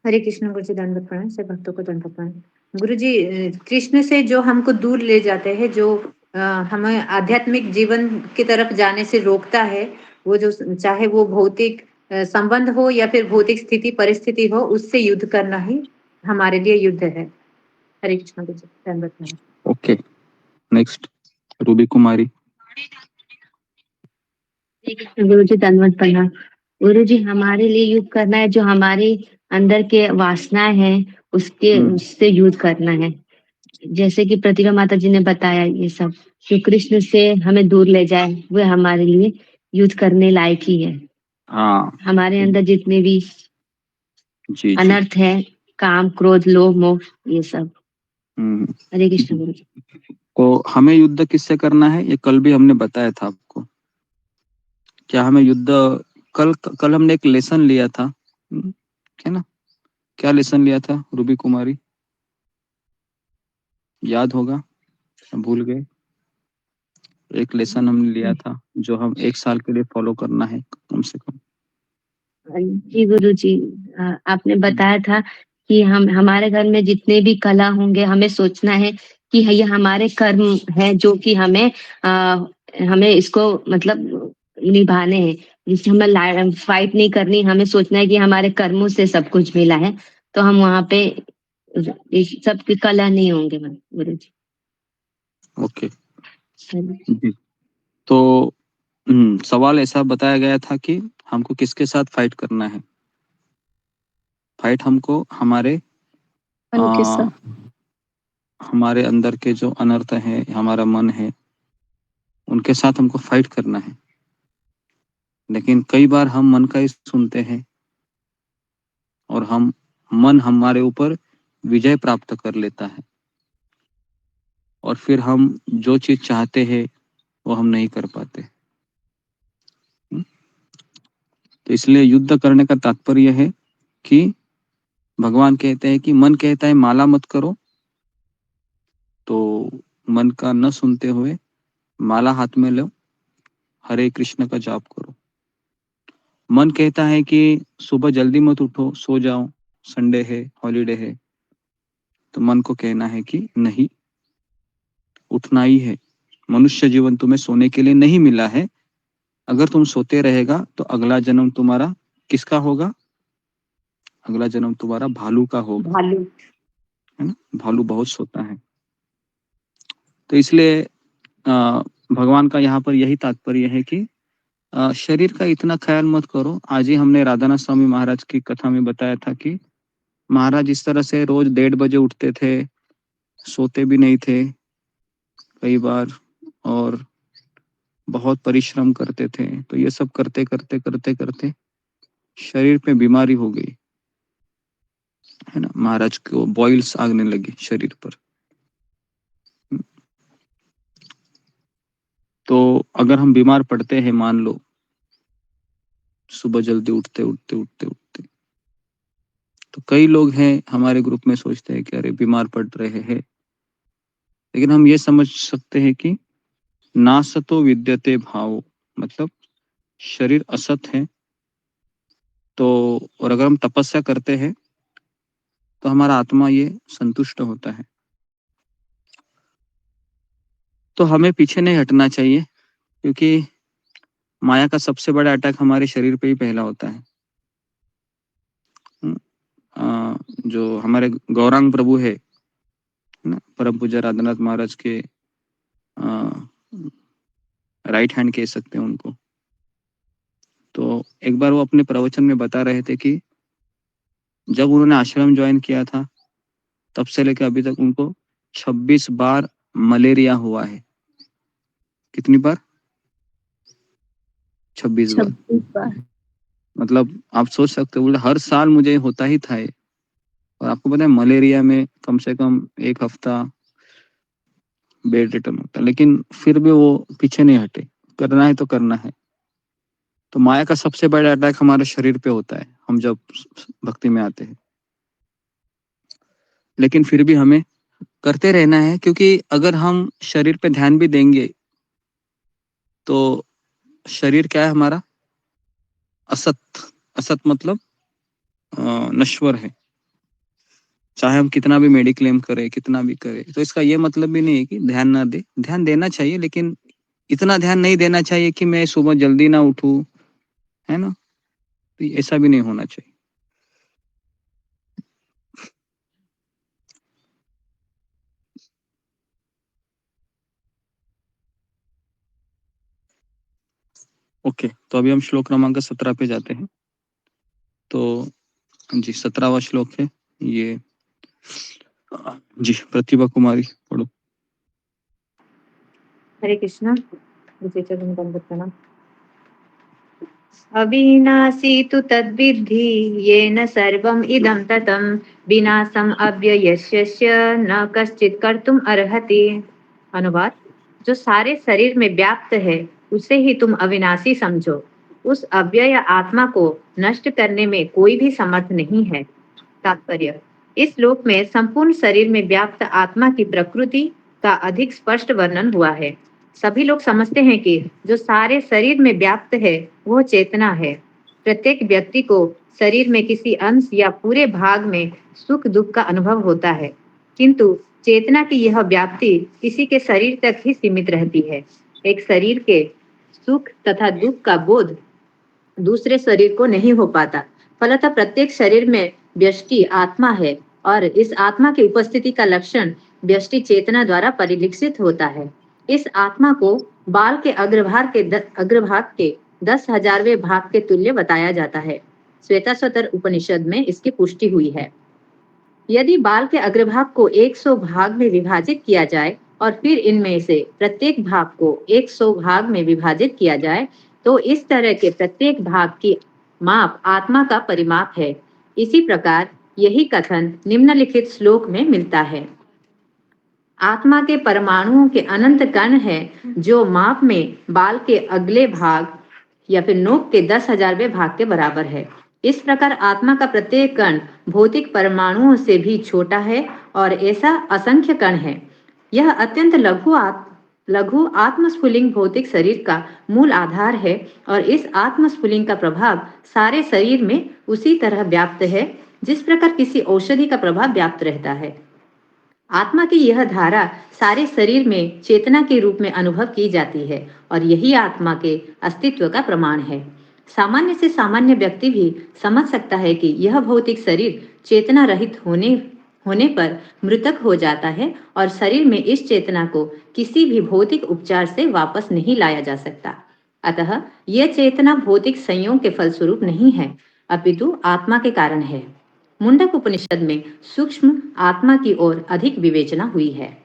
हरे कृष्ण गुरु जी, दंडवत प्रणाम। से भक्तों को दंडवत प्रणाम। गुरु जी, कृष्ण से जो हमको दूर ले जाते हैं, जो हमें आध्यात्मिक जीवन की तरफ जाने से रोकता है, वो जो चाहे वो भौतिक संबंध हो या फिर भौतिक स्थिति परिस्थिति हो, उससे युद्ध करना ही हमारे लिए युद्ध है। हरे कृष्ण गुरु जी, दंडवत प्रणाम। ओके, नेक्स्ट रूबी कुमारी। गुरु जी, दंडवत प्रणाम। गुरु जी, हमारे लिए युद्ध करना है जो हमारे अंदर के वासनाएं हैं, उससे युद्ध करना है। जैसे कि प्रतिभा माता जी ने बताया, ये सब जो कृष्ण से हमें दूर ले जाए वो हमारे लिए युद्ध करने लायक ही है। हाँ, हमारे अंदर जितने भी जी अनर्थ है, काम क्रोध लोभ मोह, ये सब। हरे कृष्ण गुरु जी। तो हमें युद्ध किससे करना है, ये कल भी हमने बताया था आपको। क्या हमें युद्ध, कल हमने एक लेसन लिया था, है ना? क्या लेसन लिया था रूबी कुमारी? याद होगा, भूल गए? एक लेसन हमने लिया था जो हम 1 साल के लिए फॉलो करना है कम से कम। जी गुरु जी, आपने बताया था कि हमारे घर में जितने भी कला होंगे, हमें सोचना है कि ये हमारे कर्म है, जो कि हमें इसको मतलब निभाने हैं, जिससे हमें फाइट नहीं करनी। हमें सोचना है कि हमारे कर्मों से सब कुछ मिला है, तो हम वहां पे इस सब की कला नहीं होंगे गुरु जी। ओके जी, तो सवाल ऐसा बताया गया था कि हमको किसके साथ फाइट करना है। फाइट हमको हमारे हमारे अंदर के जो अनर्थ है, हमारा मन है, उनके साथ हमको फाइट करना है। लेकिन कई बार हम मन का ही सुनते हैं और मन हमारे ऊपर विजय प्राप्त कर लेता है, और फिर हम जो चीज चाहते हैं वो हम नहीं कर पाते। तो इसलिए युद्ध करने का तात्पर्य है कि भगवान कहते हैं कि मन कहता है माला मत करो, तो मन का न सुनते हुए माला हाथ में लो, हरे कृष्ण का जाप करो। मन कहता है कि सुबह जल्दी मत उठो, सो जाओ, संडे है, हॉलीडे है। तो मन को कहना है कि नहीं, उठना ही है। मनुष्य जीवन तुम्हें सोने के लिए नहीं मिला है। अगर तुम सोते रहेगा तो अगला जन्म तुम्हारा किसका होगा? अगला जन्म तुम्हारा भालू का होगा, भालू। है ना? भालू बहुत सोता है। तो इसलिए भगवान का यहाँ पर यही तात्पर्य है कि शरीर का इतना ख्याल मत करो। आज ही हमने राधानाथ स्वामी महाराज की कथा में बताया था कि महाराज इस तरह से रोज 1:30 बजे उठते थे, सोते भी नहीं थे कई बार, और बहुत परिश्रम करते थे। तो ये सब करते करते करते करते शरीर पे बीमारी हो गई, है ना? महाराज को बॉइल्स आने लगी शरीर पर। तो अगर हम बीमार पड़ते हैं, मान लो सुबह जल्दी उठते उठते उठते उठते, तो कई लोग हैं हमारे ग्रुप में सोचते हैं कि अरे बीमार पड़ रहे हैं, लेकिन हम ये समझ सकते हैं कि नासतो विद्यते भावो, मतलब शरीर असत है। तो और अगर हम तपस्या करते हैं तो हमारा आत्मा ये संतुष्ट होता है। तो हमें पीछे नहीं हटना चाहिए, क्योंकि माया का सबसे बड़ा अटैक हमारे शरीर पे ही पहला होता है। जो हमारे गौरांग प्रभु है ना, परम पूज्य राधानाथ महाराज के राइट हैंड कह सकते हैं उनको। तो एक बार वो अपने प्रवचन में बता रहे थे कि जब उन्होंने आश्रम ज्वाइन किया था तब से लेकर अभी तक उनको 26 बार मलेरिया हुआ है। कितनी बार? 26 बार। 26 बार। मतलब आप सोच सकते हो, बोले हर साल मुझे होता ही था ये। और आपको पता है मलेरिया में कम से कम 1 हफ्ता बेड रिटर्न होता है, लेकिन फिर भी वो पीछे नहीं हटे, करना है तो करना है। तो माया का सबसे बड़ा अटैक हमारे शरीर पे होता है हम जब भक्ति में आते हैं, लेकिन फिर भी हमें करते रहना है, क्योंकि अगर हम शरीर पे ध्यान भी देंगे तो शरीर क्या है हमारा? असत। असत मतलब नश्वर है। चाहे हम कितना भी मेडिक्लेम करें, कितना भी करें, तो इसका ये मतलब भी नहीं है कि ध्यान ना दे। ध्यान देना चाहिए, लेकिन इतना ध्यान नहीं देना चाहिए कि मैं सुबह जल्दी ना उठूं, है ना? तो ऐसा भी नहीं होना चाहिए। ओके, तो अभी हम श्लोक क्रमांक 17 पे जाते हैं। तो जी 17वां श्लोक है ये। जी प्रतिभा कुमारी पढ़ो। हरे कृष्णा। प्रणाम। अविनाशी तु तद्विद्धि येन सर्वम् इदं ततं विनाशम् अव्ययस्य न कश्चित् कर्तुम् अर्हति। अनुवाद: जो सारे शरीर में व्याप्त है उसे ही तुम अविनाशी समझो। उस अव्यय आत्मा को नष्ट करने में कोई भी समर्थ नहीं है। तात्पर्य: इस श्लोक में संपूर्ण शरीर में व्याप्त आत्मा की प्रकृति का अधिक स्पष्ट वर्णन हुआ है। सभी लोग समझते हैं कि जो सारे शरीर में व्याप्त है वह चेतना है। प्रत्येक व्यक्ति को शरीर में किसी अंश या पूरे भाग में सुख दुख का अनुभव होता है, किंतु चेतना की यह व्याप्ति किसी के शरीर तक ही सीमित रहती है। एक शरीर के सुख तथा दुख का बोध दूसरे शरीर को नहीं हो पाता। फलतः प्रत्येक शरीर में व्यष्टि आत्मा है और इस आत्मा की उपस्थिति का लक्षण व्यष्टि चेतना द्वारा परिलक्षित होता है। इस आत्मा को बाल के अग्रभाग के 10,000वें भाग के तुल्य बताया जाता है। श्वेताश्वतर उपनिषद में इसकी पुष्टि हुई है। यदि बाल के अग्रभाग को 100 भाग में विभाजित किया जाए और फिर इनमें से प्रत्येक भाग को 100 भाग में विभाजित किया जाए तो इस तरह के प्रत्येक भाग की माप आत्मा का परिमाप है। इसी प्रकार यही कथन निम्नलिखित श्लोक में मिलता है। आत्मा के परमाणुओं के अनंत कण हैं जो माप में बाल के अगले भाग या फिर नोक के 10,000वें भाग के बराबर है। इस प्रकार आत्मा का प्रत्येक कण भौतिक परमाणुओं से भी छोटा है और ऐसा असंख्य कण है। यह अत्यंत लघु आत्मस्फुलिंग भौतिक शरीर का मूल आधार है और इस आत्मस्फुलिंग का प्रभाव सारे शरीर में उसी तरह व्याप्त है जिस प्रकार किसी औषधि का प्रभाव व्याप्त रहता है। आत्मा की यह धारा सारे शरीर में चेतना के रूप में अनुभव की जाती है और यही आत्मा के अस्तित्व का प्रमाण है। सामान्य से सामान्य व्यक्ति भी समझ सकता है कि यह भौतिक शरीर चेतना रहित होने पर मृतक हो जाता है और शरीर में इस चेतना को किसी भी भौतिक उपचार से वापस नहीं लाया जा सकता। अतः यह चेतना भौतिक संयोग के फलस्वरूप नहीं है अपितु आत्मा के कारण है। मुंडक उपनिषद में सूक्ष्म आत्मा की ओर अधिक विवेचना हुई है।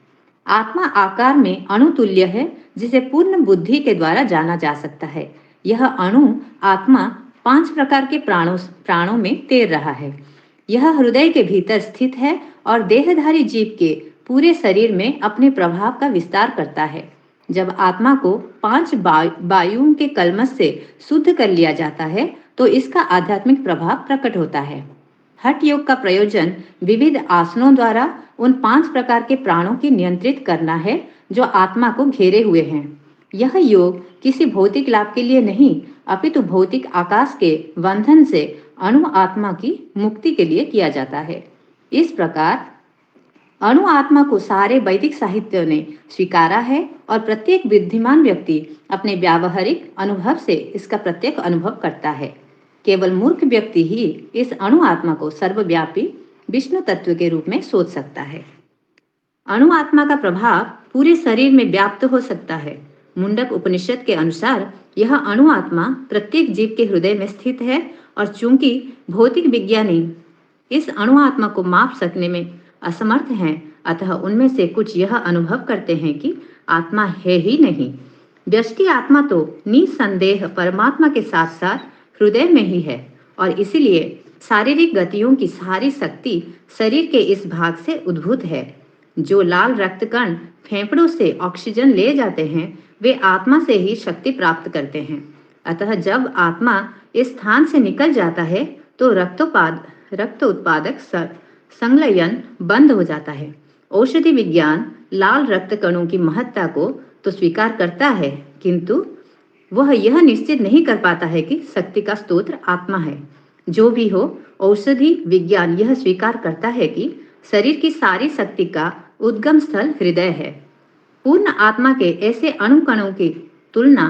आत्मा आकार में अणु तुल्य है जिसे पूर्ण बुद्धि के द्वारा जाना जा सकता है। यह अणु आत्मा 5 प्रकार के प्राणों में तैर रहा है। यह हृदय के भीतर स्थित है और देहधारी जीव के पूरे शरीर में अपने प्रभाव का विस्तार करता है। जब आत्मा को 5 वायुओं के कलमश से शुद्ध कर लिया जाता है तो इसका आध्यात्मिक प्रभाव प्रकट होता है। हठ योग का प्रयोजन विविध आसनों द्वारा उन 5 प्रकार के प्राणों की नियंत्रित करना है जो आत्मा को घेरे हुए हैं। यह योग किसी भौतिक लाभ के लिए नहीं अपितु भौतिक आकाश के बंधन से अणु आत्मा की मुक्ति के लिए किया जाता है। इस प्रकार अणु आत्मा को सारे वैदिक साहित्य ने स्वीकारा है और प्रत्येक बुद्धिमान व्यक्ति अपने व्यावहारिक अनुभव से इसका प्रत्येक अनुभव करता है। केवल मूर्ख व्यक्ति ही इस अणु आत्मा को सर्वव्यापी विष्णु तत्व के रूप में सोच सकता है। अणु आत्मा का प्रभाव पूरे शरीर में व्याप्त हो सकता है। मुंडक उपनिषद के अनुसार यह अणु आत्मा प्रत्येक जीव के हृदय में स्थित है और चूंकि भौतिक विज्ञानी इस अणु आत्मा को माप सकने में असमर्थ हैं अतः उनमें से कुछ यह अनुभव करते हैं कि आत्मा है ही नहीं। व्यष्टि आत्मा तो निसंदेह परमात्मा के साथ साथ हृदय में ही है और इसीलिए शारीरिक गतियों की सारी शक्ति शरीर के इस भाग से उद्भूत है। जो लाल रक्त कण फेफड़ों से ऑक्सीजन ले जाते हैं वे आत्मा से ही शक्ति प्राप्त करते हैं। अतः जब आत्मा इस स्थान से निकल जाता है तो रक्त उत्पादक संलयन बंद हो जाता है। औषधि विज्ञान लाल रक्त कणों की महत्ता को तो स्वीकार करता है किंतु वह यह निश्चित नहीं कर पाता है कि शक्ति का स्रोत आत्मा है। जो भी हो औषधि विज्ञान यह स्वीकार करता है कि शरीर की सारी शक्ति का उद्गम स्थल हृदय है। पूर्ण आत्मा के ऐसे अणु कणों की तुलना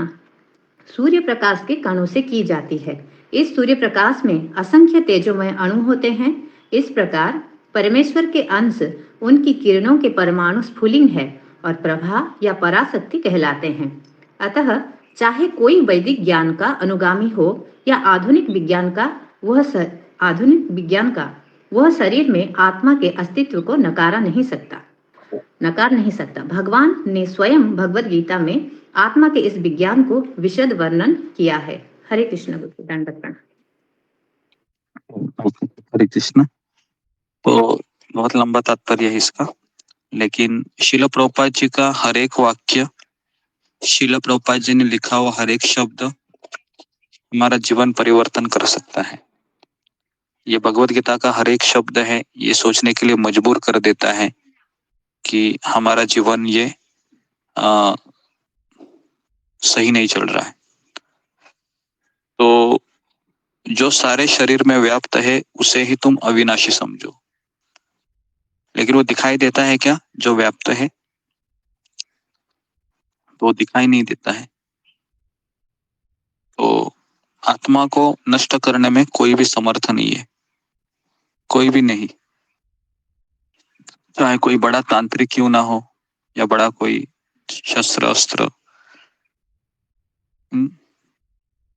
सूर्य प्रकाश के कणों से की जाती है। इस सूर्य प्रकाश में असंख्य तेजोमय अणु होते हैं। इस प्रकार परमेश्वर के अंश उनकी किरणों के परमाणु स्फुलिंग है और प्रभा या पराशक्ति कहलाते हैं। अतः चाहे कोई वैदिक ज्ञान का अनुगामी हो या आधुनिक विज्ञान का वह शरीर में आत्मा के अस्तित्व को नकार नहीं सकता। भगवान ने स्वयं भगवद गीता में आत्मा के इस विज्ञान को विशद वर्णन किया है। हरे कृष्ण गुरु दंडवत प्रणाम। हरे कृष्ण। तो बहुत लंबा तात्पर्य है इसका, लेकिन शिल प्रभुपाद जी का हर एक वाक्य, शिल प्रभुपाद जी ने लिखा हुआ हर एक शब्द हमारा जीवन परिवर्तन कर सकता है। ये भगवत गीता का हर एक शब्द है, ये सोचने के लिए मजबूर कर देता है कि हमारा जीवन ये सही नहीं चल रहा है। तो जो सारे शरीर में व्याप्त है उसे ही तुम अविनाशी समझो, लेकिन वो दिखाई देता है क्या? जो व्याप्त है तो वो दिखाई नहीं देता है। तो आत्मा को नष्ट करने में कोई भी समर्थ नहीं है, कोई भी नहीं, चाहे कोई बड़ा तांत्रिक क्यों ना हो या बड़ा कोई शस्त्र अस्त्र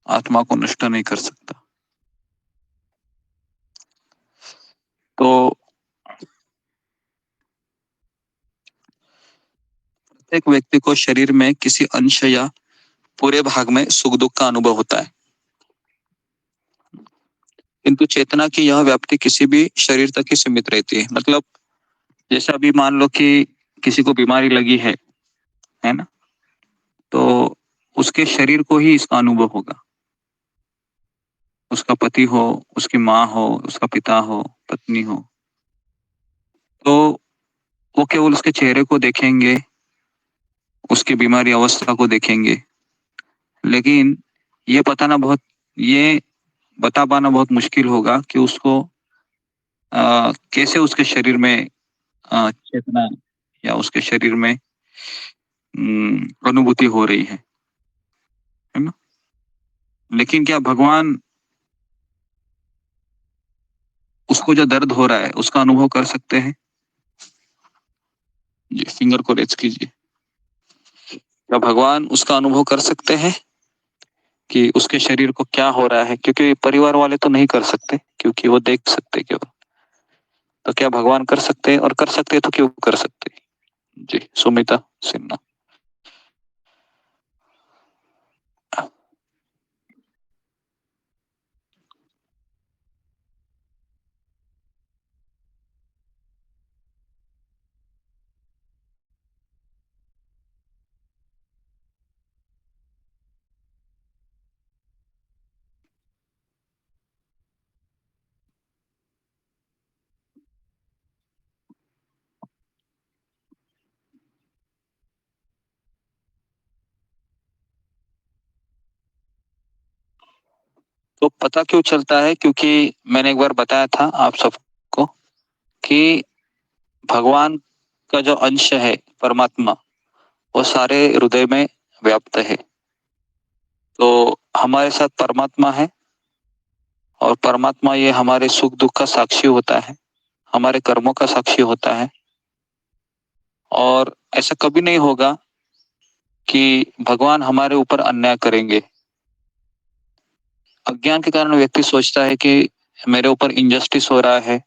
आत्मा को नष्ट नहीं कर सकता। तो प्रत्येक व्यक्ति को शरीर में किसी अंश या पूरे भाग में सुख दुख का अनुभव होता है, किंतु चेतना की यह व्याप्ति किसी भी शरीर तक ही सीमित रहती है। मतलब जैसा अभी मान लो कि किसी को बीमारी लगी है ना, तो उसके शरीर को ही इसका अनुभव होगा। उसका पति हो, उसकी माँ हो, उसका पिता हो, पत्नी हो, तो वो केवल उसके चेहरे को देखेंगे, उसकी बीमारी अवस्था को देखेंगे, लेकिन ये बता पाना बहुत मुश्किल होगा कि उसको कैसे उसके शरीर में चेतना या उसके शरीर में अनुभूति हो रही है ना? लेकिन क्या भगवान उसको जो दर्द हो रहा है उसका अनुभव कर सकते हैं? जी, फिंगर को रेज कीजिए। क्या भगवान उसका अनुभव कर सकते हैं कि उसके शरीर को क्या हो रहा है? क्योंकि परिवार वाले तो नहीं कर सकते, क्योंकि वो देख सकते केवल। तो क्या भगवान कर सकते हैं? और कर सकते हैं तो क्यों कर सकते हैं? जी, सुमिता सिन्हा। तो पता क्यों चलता है? क्योंकि मैंने एक बार बताया था आप सबको कि भगवान का जो अंश है परमात्मा, वो सारे हृदय में व्याप्त है। तो हमारे साथ परमात्मा है और परमात्मा ये हमारे सुख दुख का साक्षी होता है, हमारे कर्मों का साक्षी होता है। और ऐसा कभी नहीं होगा कि भगवान हमारे ऊपर अन्याय करेंगे। अज्ञान के कारण व्यक्ति सोचता है कि मेरे ऊपर इनजस्टिस हो रहा है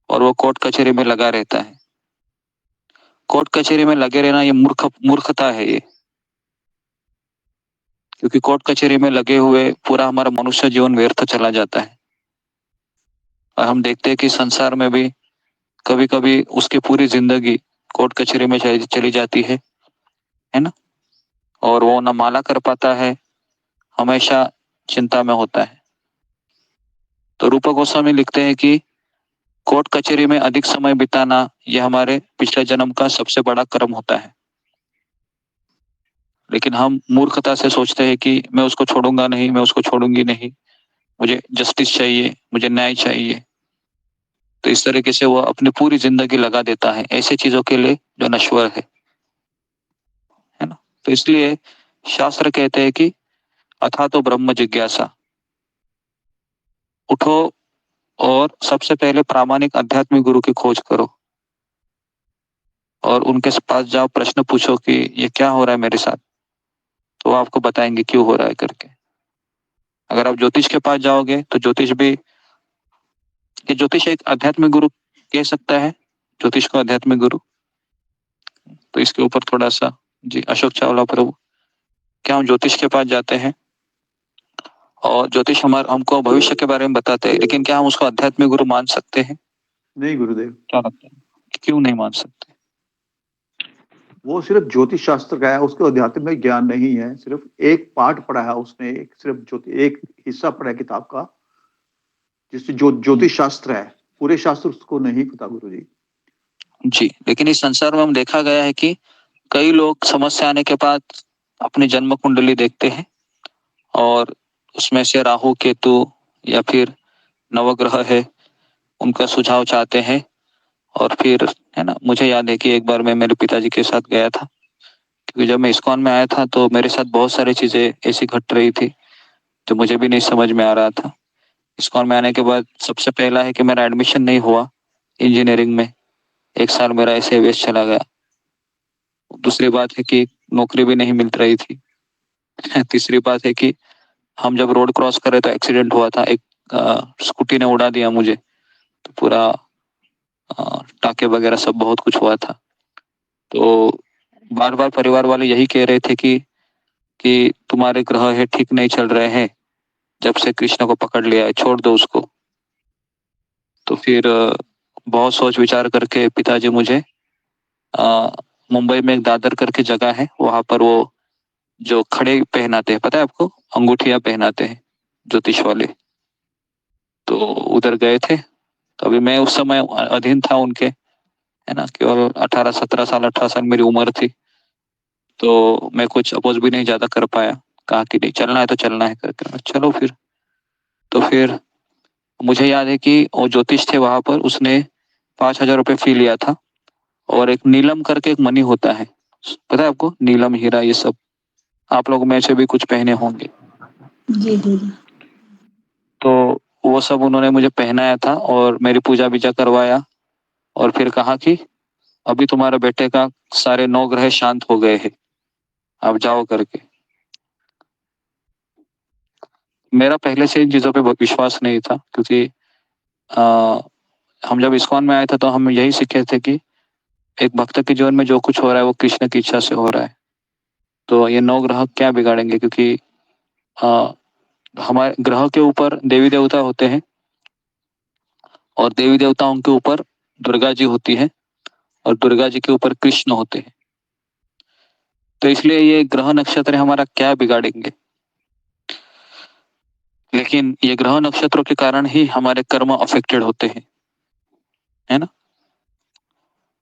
और वो कोर्ट कचहरी में लगा रहता है। कोर्ट कचहरी में लगे रहना ये मूर्खता है ये, क्योंकि कोर्ट कचहरी में लगे हुए पूरा हमारा मनुष्य जीवन व्यर्थ चला जाता है। और हम देखते हैं कि संसार में भी कभी कभी उसकी पूरी जिंदगी कोर्ट कचहरी में चली जाती है ना? और वो न माला कर पाता है, हमेशा चिंता में होता है। तो रूपा गोस्वामी लिखते हैं कि कोर्ट कचहरी में अधिक समय बिताना यह हमारे पिछले जन्म का सबसे बड़ा कर्म होता है। लेकिन हम मूर्खता से सोचते हैं कि मैं उसको छोड़ूंगा नहीं, मैं उसको छोड़ूंगी नहीं, मुझे जस्टिस चाहिए, मुझे न्याय चाहिए। तो इस तरीके से वो अपनी पूरी जिंदगी लगा देता है ऐसे चीजों के लिए जो नश्वर है ना? तो इसलिए शास्त्र कहते हैं कि अथा तो ब्रह्म जिज्ञासा, उठो और सबसे पहले प्रामाणिक आध्यात्मिक गुरु की खोज करो और उनके पास जाओ, प्रश्न पूछो कि ये क्या हो रहा है मेरे साथ, तो वो आपको बताएंगे क्यों हो रहा है करके। अगर आप ज्योतिष के पास जाओगे तो ज्योतिष एक आध्यात्मिक गुरु कह सकता है, ज्योतिष को आध्यात्मिक गुरु। तो इसके ऊपर थोड़ा सा जी, अशोक चावला प्रभु, क्या हम ज्योतिष के पास जाते हैं और ज्योतिष हमको भविष्य के बारे में बताते हैं, लेकिन क्या हम उसको आध्यात्मिक गुरु मान सकते हैं? नहीं गुरुदेव। क्या लगता है, क्यों नहीं मान सकते? वो सिर्फ ज्योतिष शास्त्र का है, उसको आध्यात्मिक ज्ञान नहीं है। सिर्फ एक पार्ट पढ़ा है उसने, एक हिस्सा पढ़ा है किताब का, जिससे ज्योतिष शास्त्र है, पूरे शास्त्र उसको नहीं पता गुरु जी। जी, लेकिन इस संसार में हम देखा गया है कि कई लोग समस्या आने के बाद अपनी जन्म कुंडली देखते हैं और उसमें से राहु केतु या फिर नवग्रह है उनका सुझाव चाहते हैं। और फिर है ना, मुझे याद है कि एक बार मैं मेरे पिताजी के साथ गया था, क्योंकि जब मैं इस्कॉन में आया था तो मेरे साथ बहुत सारी चीजें ऐसी घट रही थी जो मुझे भी नहीं समझ में आ रहा था। इस्कॉन में आने के बाद सबसे पहला है कि मेरा एडमिशन नहीं हुआ इंजीनियरिंग में, 1 साल मेरा ऐसे वेस्ट चला गया। दूसरी बात है कि नौकरी भी नहीं मिल रही थी। तीसरी बात है कि हम जब रोड क्रॉस कर रहे तो एक्सीडेंट हुआ था, एक स्कूटी ने उड़ा दिया मुझे, तो पूरा टाके वगैरह सब बहुत कुछ हुआ था। तो बार बार परिवार वाले यही कह रहे थे कि तुम्हारे ग्रह है ठीक नहीं चल रहे हैं, जब से कृष्ण को पकड़ लिया है छोड़ दो उसको। तो फिर बहुत सोच विचार करके पिताजी मुझे मुंबई में एक दादर करके जगह है, वहां पर वो जो खड़े पहनाते हैं, पता है आपको, अंगूठियां पहनाते हैं ज्योतिष वाले, तो उधर गए थे। तो अभी मैं उस समय अधीन था उनके, है ना, केवल 18-17 साल 18 साल मेरी उम्र थी, तो मैं कुछ अपोज भी नहीं ज्यादा कर पाया। कहा कि नहीं चलना है तो चलना है करके, चलो फिर। तो फिर मुझे याद है कि वो ज्योतिष थे वहां पर, उसने 5,000 रुपये फी लिया था, और एक नीलम करके एक मनी होता है, पता है आपको, नीलम हीरा ये सब आप लोग में से भी कुछ पहने होंगे। जी जी जी। तो वो सब उन्होंने मुझे पहनाया था और मेरी पूजा बीजा करवाया, और फिर कहा कि अभी तुम्हारे बेटे का सारे 9 ग्रह शांत हो गए हैं, आप जाओ करके। मेरा पहले से इन चीजों पे विश्वास नहीं था, क्योंकि हम जब इस्कॉन में आए थे तो हम यही सीखे थे कि एक भक्त के जीवन में जो कुछ हो रहा है वो कृष्ण की इच्छा से हो रहा है। तो ये 9 ग्रह क्या बिगाड़ेंगे, क्योंकि हमारे ग्रह के ऊपर देवी देवता होते हैं, और देवी देवताओं के ऊपर दुर्गा जी होती है, और दुर्गा जी के ऊपर कृष्ण होते हैं। तो इसलिए ये ग्रह नक्षत्र हमारा क्या बिगाड़ेंगे, लेकिन ये ग्रह नक्षत्रों के कारण ही हमारे कर्म अफेक्टेड होते हैं, है ना।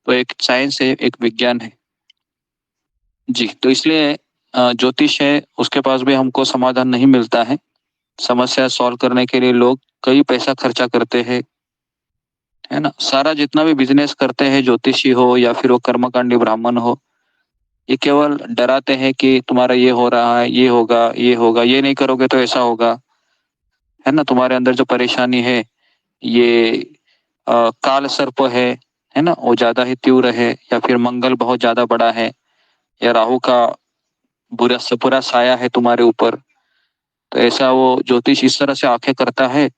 तो एक साइंस है, एक विज्ञान है जी। तो इसलिए ज्योतिष है, उसके पास भी हमको समाधान नहीं मिलता है। समस्या सॉल्व करने के लिए लोग कई पैसा खर्चा करते हैं, है ना। सारा जितना भी बिजनेस करते हैं, ज्योतिषी हो या फिर वो कर्मकांडी ब्राह्मण हो, ये केवल डराते हैं कि तुम्हारा ये हो रहा है, ये होगा, ये होगा, ये नहीं करोगे तो ऐसा होगा, है ना। तुम्हारे अंदर जो परेशानी है, ये काल सर्प है ना, वो ज्यादा ही तीव्र है, या फिर मंगल बहुत ज्यादा बड़ा है, या राहु का पूरा साया है तुम्हारे ऊपर। तो ऐसा वो ज्योतिष इस तरह से आंखें करता है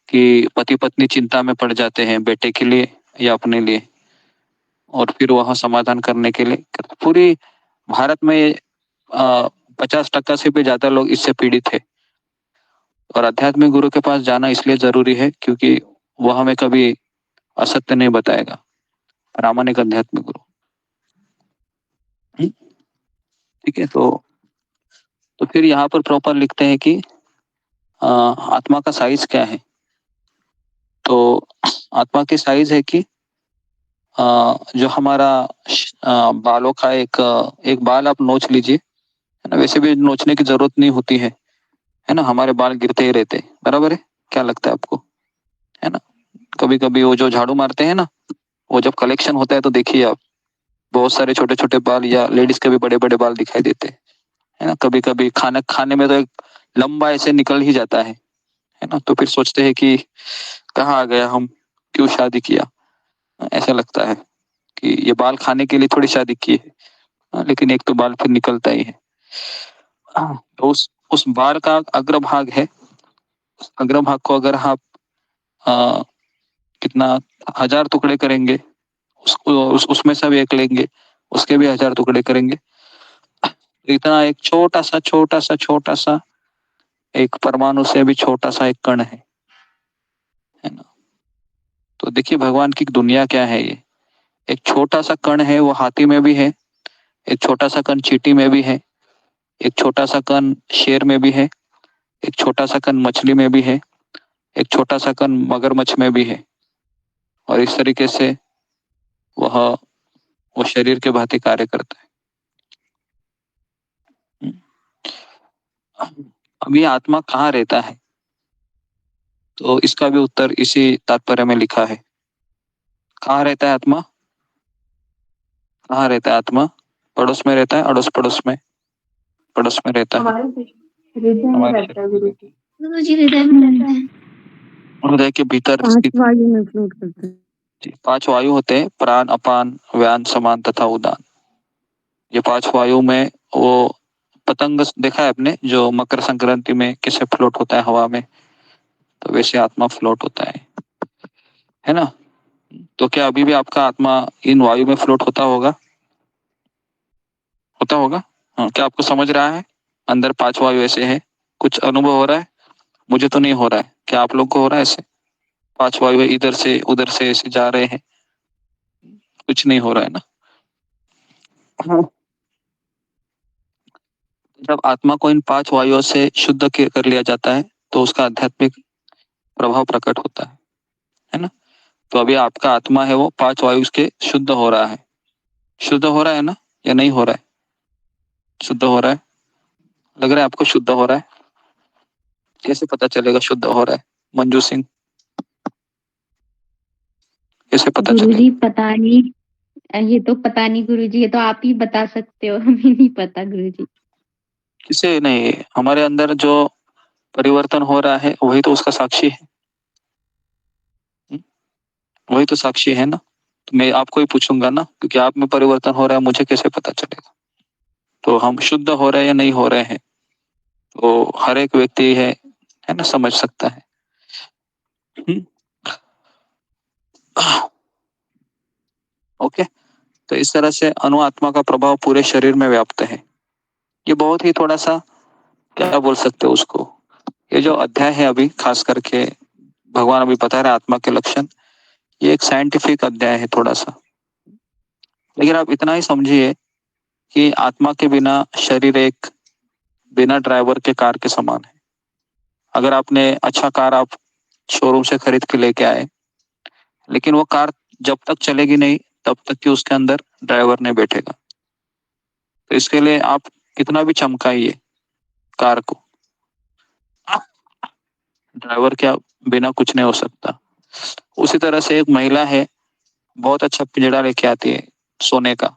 कि पति पत्नी चिंता में पड़ जाते हैं बेटे के लिए या अपने लिए, और फिर वहां समाधान करने के लिए पूरी भारत में 50% से भी ज्यादा लोग इससे पीड़ित है। और आध्यात्मिक गुरु के पास जाना इसलिए जरूरी है क्योंकि वह हमें कभी असत्य नहीं बताएगा, प्रामाणिक आध्यात्मिक गुरु। ठीक है। तो फिर यहाँ पर प्रॉपर लिखते हैं कि आत्मा का साइज क्या है। तो आत्मा की साइज है कि जो हमारा बालों का एक बाल आप नोच लीजिए, है ना। वैसे भी नोचने की जरूरत नहीं होती है ना, हमारे बाल गिरते ही रहते हैं, बराबर है। क्या लगता है आपको, है ना। कभी कभी वो जो झाड़ू मारते हैं ना, वो जब कलेक्शन होता है तो देखिए आप, बहुत सारे छोटे छोटे बाल, या लेडीज के भी बड़े बड़े बाल दिखाई देते हैं, है ना। कभी कभी खाना खाने में तो एक लंबा ऐसे निकल ही जाता है ना। तो फिर सोचते हैं कि कहाँ आ गया हम, क्यों शादी किया, ऐसा लगता है कि ये बाल खाने के लिए थोड़ी शादी की है। लेकिन एक तो बाल फिर निकलता ही है। तो उस बाल का अग्रभाग है, अग्रभाग को अगर आप आ, कितना 1000 टुकड़े करेंगे, उसमें से भी एक लेंगे, उसके भी 1000 टुकड़े करेंगे, तो इतना एक छोटा सा एक परमाणु से भी छोटा सा एक कण है ना। तो देखिए भगवान की दुनिया क्या है, ये एक छोटा सा कण है, वो हाथी में भी है, एक छोटा सा कण चींटी में भी है, एक छोटा सा कण शेर में भी है, एक छोटा सा कण मछली में भी है, एक छोटा सा कण मगरमच्छ में भी है। और इस तरीके से वो शरीर के भांति कार्य करता है। अब ये आत्मा कहाँ रहता है, तो इसका भी उत्तर इसी तात्पर्य में लिखा है। कहाँ रहता है आत्मा, कहाँ रहता है आत्मा, पड़ोस में रहता है, अड़ोस पड़ोस में, पड़ोस में रहता है, हमारे हृदय में रहता है गुरु जी। गुरु जी हृदय में रहता है। हृदय के भीतर 5 वायु में फ्लोट करता है। 5 वायु होते हैं, प्राण, अपान, व्यान, समान तथा उदान। ये 5 वायु में वो पतंग देखा है आपने, जो मकर संक्रांति में कैसे फ्लोट होता है हवा में, तो वैसे आत्मा फ्लोट होता है ना। तो क्या अभी भी आपका आत्मा इन वायु में फ्लोट होता होगा, होता होगा। हाँ, क्या आपको समझ रहा है, अंदर 5 वायु ऐसे है, कुछ अनुभव हो रहा है। मुझे तो नहीं हो रहा है, क्या आप लोग को हो रहा है ऐसे, 5 वायु इधर से उधर से ऐसे जा रहे हैं, कुछ नहीं हो रहा है ना। जब आत्मा को इन 5 वायुओं से शुद्ध कर लिया जाता है तो उसका आध्यात्मिक प्रभाव प्रकट होता है ना। तो अभी आपका आत्मा है वो 5 वायु के शुद्ध हो रहा है। शुद्ध हो रहा है ना, या नहीं हो रहा है? शुद्ध हो रहा है, लग रहा है आपको शुद्ध हो रहा है? कैसे पता चलेगा शुद्ध हो रहा है मंजू सिंह? कैसे पता चलेगा? गुरुजी पता नहीं, ये तो पता नहीं गुरुजी, ये तो आप ही बता सकते हो, हमें नहीं पता गुरुजी। किसे नहीं, हमारे अंदर जो परिवर्तन हो रहा है वही तो उसका साक्षी है। वही तो साक्षी है ना। तो मैं आपको ही पूछूंगा ना, क्योंकि आप में परिवर्तन हो रहा है, मुझे कैसे पता चलेगा? तो हम शुद्ध हो रहे हैं या नहीं हो रहे हैं, तो हर एक व्यक्ति है ना, समझ सकता है। ओके, तो इस तरह से अणु आत्मा का प्रभाव पूरे शरीर में व्याप्त है। ये बहुत ही थोड़ा सा क्या बोल सकते हो उसको, ये जो अध्याय है अभी खास करके भगवान अभी बता रहे आत्मा के लक्षण, ये एक साइंटिफिक अध्याय है थोड़ा सा। लेकिन आप इतना ही समझिए कि आत्मा के बिना शरीर एक बिना ड्राइवर के कार के समान है। अगर आपने अच्छा कार आप शोरूम से खरीद के लेके आए, लेकिन वो कार जब तक चलेगी नहीं तब तक कि उसके अंदर ड्राइवर नहीं बैठेगा। तो इसके लिए आप कितना भी चमकाइए कार को, ड्राइवर के बिना कुछ नहीं हो सकता। उसी तरह से एक महिला है, बहुत अच्छा पिंजड़ा लेके आती है सोने का,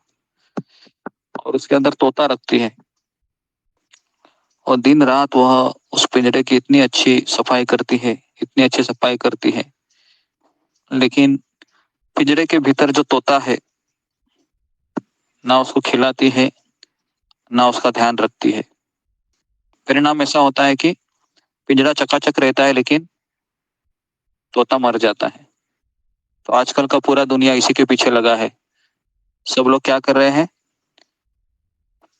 और उसके अंदर तोता रखती है, और दिन रात वह उस पिंजड़े की इतनी अच्छी सफाई करती है, इतनी अच्छी सफाई करती है, लेकिन पिंजड़े के भीतर जो तोता है ना उसको खिलाती है ना उसका ध्यान रखती है। परिणाम ऐसा होता है कि पिंजड़ा चकाचक रहता है लेकिन तोता मर जाता है। तो आजकल का पूरा दुनिया इसी के पीछे लगा है। सब लोग क्या कर रहे हैं,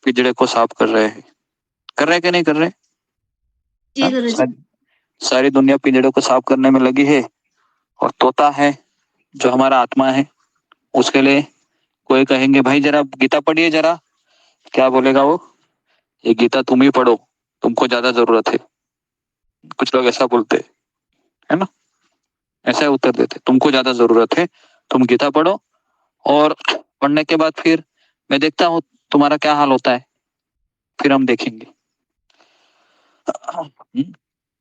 पिंजड़े को साफ कर रहे हैं। कर रहे हैं कि नहीं कर रहे? जी गुरुजी। सारी दुनिया पिंजड़े को साफ करने में लगी है, और तोता है जो हमारा आत्मा है, उसके लिए कोई कहेंगे भाई जरा गीता पढ़िए जरा, क्या बोलेगा वो, ये गीता तुम ही पढ़ो, तुमको ज्यादा जरूरत है। कुछ लोग ऐसा बोलते है ना, ऐसा उत्तर देते, तुमको ज्यादा जरूरत है, तुम गीता पढ़ो, और पढ़ने के बाद फिर मैं देखता हूँ तुम्हारा क्या हाल होता है, फिर हम देखेंगे।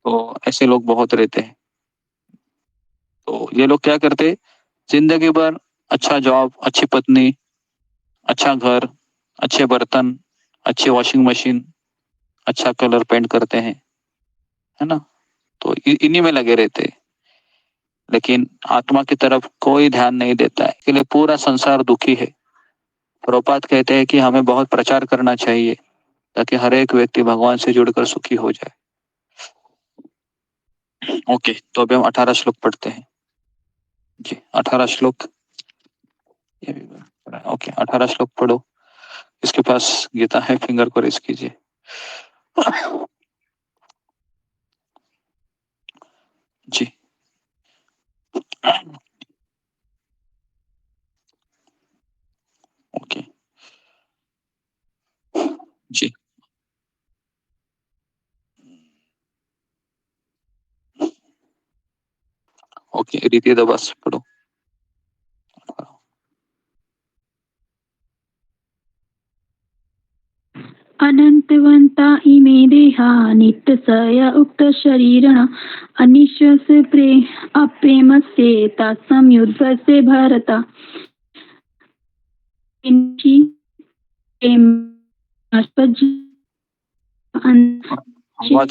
तो ऐसे लोग बहुत रहते हैं। तो ये लोग क्या करते, जिंदगी भर अच्छा जॉब, अच्छी पत्नी, अच्छा घर, अच्छे बर्तन, अच्छी वॉशिंग मशीन, अच्छा कलर पेंट करते हैं, है ना, तो इन्हीं में लगे रहते हैं, लेकिन आत्मा की तरफ कोई ध्यान नहीं देता है। इसलिए पूरा संसार दुखी है। प्रभुपाद कहते हैं कि हमें बहुत प्रचार करना चाहिए ताकि हर एक व्यक्ति भगवान से जुड़कर सुखी हो जाए। ओके, तो अभी हम 18 श्लोक पढ़ते हैं जी। 18 श्लोक, ओके 18 श्लोक पढ़ो। इसके पास गीता है, फिंगर को रेस कीजिए। जी ओके जी, ओके रीति दबास पढ़ो। अनंतवंता इमे देहा नित्यसया उक्त शरीरण अनिश्वस प्रे अप्रेम से संयुद्ध से भारत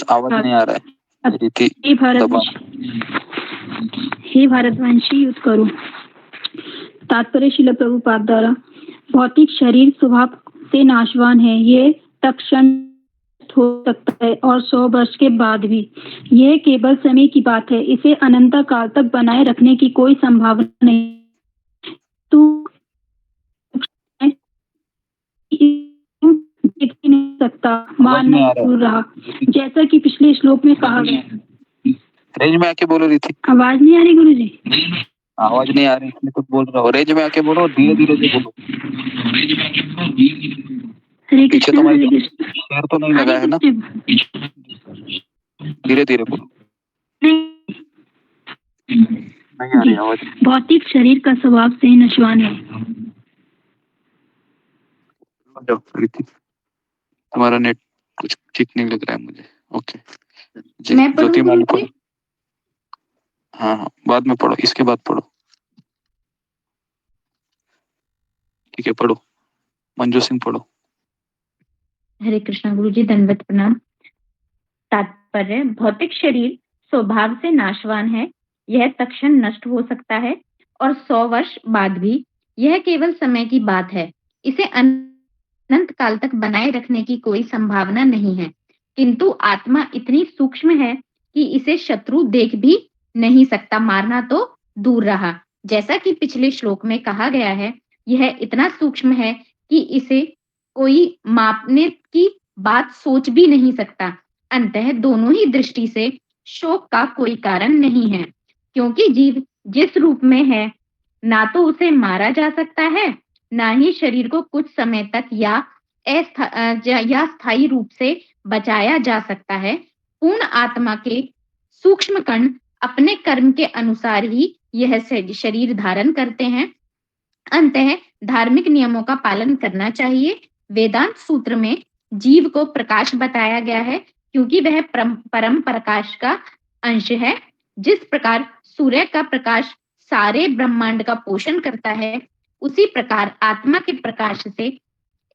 आवाज नहीं आ रहा है, रीति दबा। हे भारतवंशी युद्ध करो। तात्पर्य शिल प्रभुपाद द्वारा, भौतिक शरीर स्वभाव से नाशवान है, ये तत्क्षण हो सकता है और 100 वर्ष के बाद भी। यह केवल समय की बात है, इसे अनंत काल तक बनाए रखने की कोई संभावना नहीं। तू देख नहीं सकता, मानना जरूर रहा, जैसा कि पिछले श्लोक में कहा गया। रेंज में आके बोलो रीति। आवाज नहीं आ रही गुरुजी? आवाज नहीं आ रही, इसलिए कुछ बोल रहा हूँ। रेंज में आके बोलो, धीरे धीरे से बोलो। हरे पीछे कृष्ण हरे तुम्हारे कृष्ण। शेर तो नहीं लगा है ना, धीरे धीरे बोलो। नहीं आ रही आवाज। भौतिक शरीर का स्वभाव से नश्वान है। जाओ प्रीति, तुम्हारा नेट कुछ ठीक नहीं लग रहा है मुझे। ओके मैं पढ़ूं ज्योति मान गुरुजी? पढ़ो। हाँ हाँ बाद में पढ़ो, इसके बाद पढ़ो। ठीक है पढ़ो, मंजू सिंह पढ़ो। हरे कृष्णा गुरुजी, दंडवत प्रणाम। तात्पर्य: भौतिक शरीर स्वभाव से नाशवान है, यह तत्क्षण नष्ट हो सकता है और 100 वर्ष बाद भी। यह केवल समय की बात है, इसे अनंत काल तक बनाए रखने की कोई संभावना नहीं है। किंतु आत्मा इतनी सूक्ष्म है कि इसे शत्रु देख भी नहीं सकता, मारना तो दूर रहा। जैसा कि पिछले श्लोक में कहा गया है, यह इतना सूक्ष्म है कि इसे कोई मापने की बात सोच भी नहीं सकता। अंततः दोनों ही दृष्टि से शोक का कोई कारण नहीं है, क्योंकि जीव जिस रूप में है, ना तो उसे मारा जा सकता है, ना ही शरीर को कुछ समय तक या स्थायी रूप से बचाया जा सकता है। पूर्ण आत्मा के सूक्ष्म कण अपने कर्म के अनुसार ही यह शरीर धारण करते हैं। अंततः धार्मिक नियमों का पालन करना चाहिए। वेदांत सूत्र में जीव को प्रकाश बताया गया है, क्योंकि वह परम प्रकाश का अंश है। जिस प्रकार सूर्य का प्रकाश सारे ब्रह्मांड का पोषण करता है, उसी प्रकार आत्मा के प्रकाश से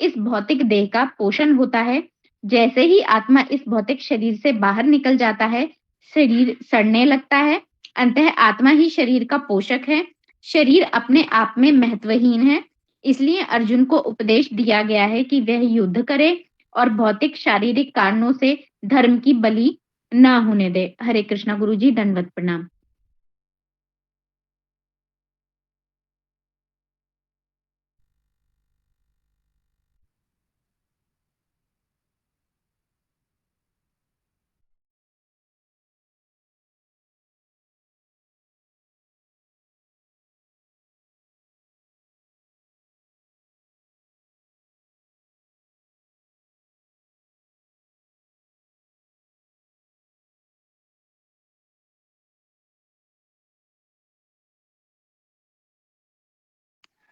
इस भौतिक देह का पोषण होता है। जैसे ही आत्मा इस भौतिक शरीर से बाहर निकल जाता है, शरीर सड़ने लगता है। अंततः आत्मा ही शरीर का पोषक है। शरीर अपने आप में महत्वहीन है, इसलिए अर्जुन को उपदेश दिया गया है कि वह युद्ध करे और भौतिक शारीरिक कारणों से धर्म की बलि ना होने दे। हरे कृष्णा गुरुजी, दंडवत प्रणाम।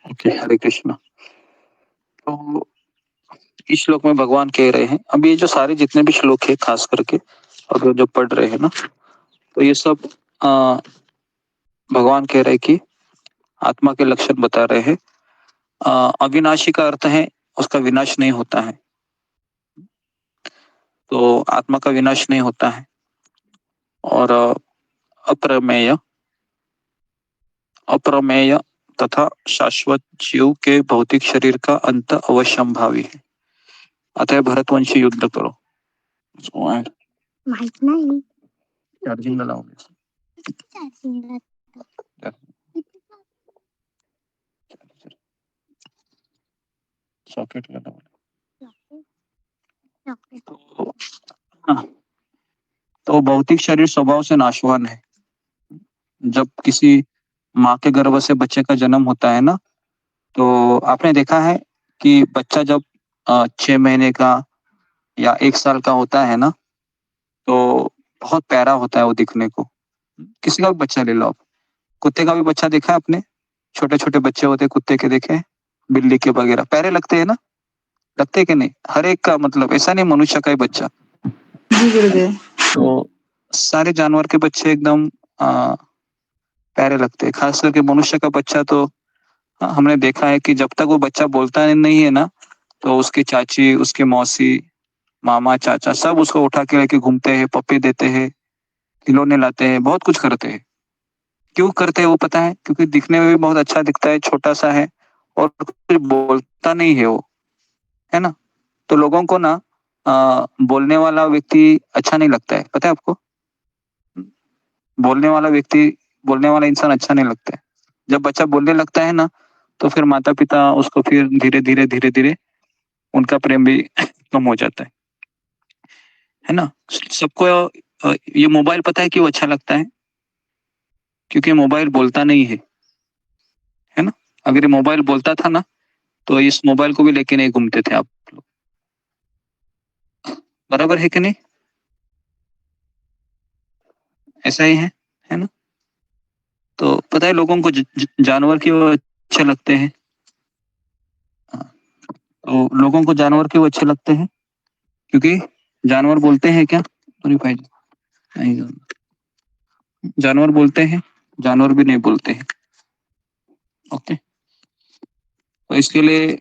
ओके हरे कृष्णा। तो इस श्लोक में भगवान कह रहे हैं, अब ये जो सारे जितने भी श्लोक है खास करके अगर जो पढ़ रहे हैं ना, तो ये सब भगवान कह रहे हैं कि आत्मा के लक्षण बता रहे हैं। अविनाशी का अर्थ है उसका विनाश नहीं होता है, तो आत्मा का विनाश नहीं होता है। और अप्रमेय अप्रमेय तथा शाश्वत जीव के भौतिक शरीर का अंत अवश्यंभावी है, अतः भरतवंशी युद्ध करो। चार्जिंग लगाओगे? सॉकेट लगाओ। हाँ, तो भौतिक शरीर स्वभाव से नाशवान है। जब किसी माँ के गर्भ से बच्चे का जन्म होता है ना, तो आपने देखा है कि बच्चा जब 6 महीने का या 1 साल का होता है ना, तो बहुत प्यारा होता है वो दिखने को। किसी का भी बच्चा ले लो आप, कुत्ते का भी बच्चा देखा है आपने? छोटे छोटे बच्चे होते हैं कुत्ते के, देखे हैं? बिल्ली के वगैरह प्यारे लगते हैं ना, लगते हैं कि नहीं? हर एक का मतलब ऐसा नहीं मनुष्य का ही बच्चा। जी गुरुदेव। तो सारे जानवर के बच्चे एकदम प्यारे लगते हैं, खास करके मनुष्य का बच्चा तो हमने देखा है कि जब तक वो बच्चा बोलता नहीं है ना, तो उसकी चाची, उसकी मौसी, मामा, चाचा सब उसको उठा के लेके घूमते हैं, पप्पी देते हैं, खिलौने लाते हैं, बहुत कुछ करते हैं। क्यों करते हैं वो पता है? क्योंकि दिखने में भी बहुत अच्छा दिखता है, छोटा सा है और कुछ बोलता नहीं है वो, है ना? तो लोगों को ना बोलने वाला व्यक्ति अच्छा नहीं लगता है, पता है आपको? बोलने वाला इंसान अच्छा नहीं लगता है। जब बच्चा बोलने लगता है ना, तो फिर माता पिता उसको फिर धीरे धीरे उनका प्रेम भी कम हो जाता है ना? सबको ये मोबाइल पता है क्यों अच्छा लगता है? क्योंकि मोबाइल बोलता नहीं है ना? अगर ये मोबाइल बोलता था ना, तो इस मोबाइल को भी लेके नहीं घूमते थे आप लोग, बराबर है कि नहीं? ऐसा ही है ना? तो पता है लोगों को जानवर क्यों अच्छे लगते हैं? तो लोगों को जानवर क्यों अच्छे लगते हैं? क्योंकि जानवर बोलते हैं क्या? अरे भाई नहीं, जानवर बोलते हैं, जानवर भी नहीं बोलते हैं। ओके, तो इसके लिए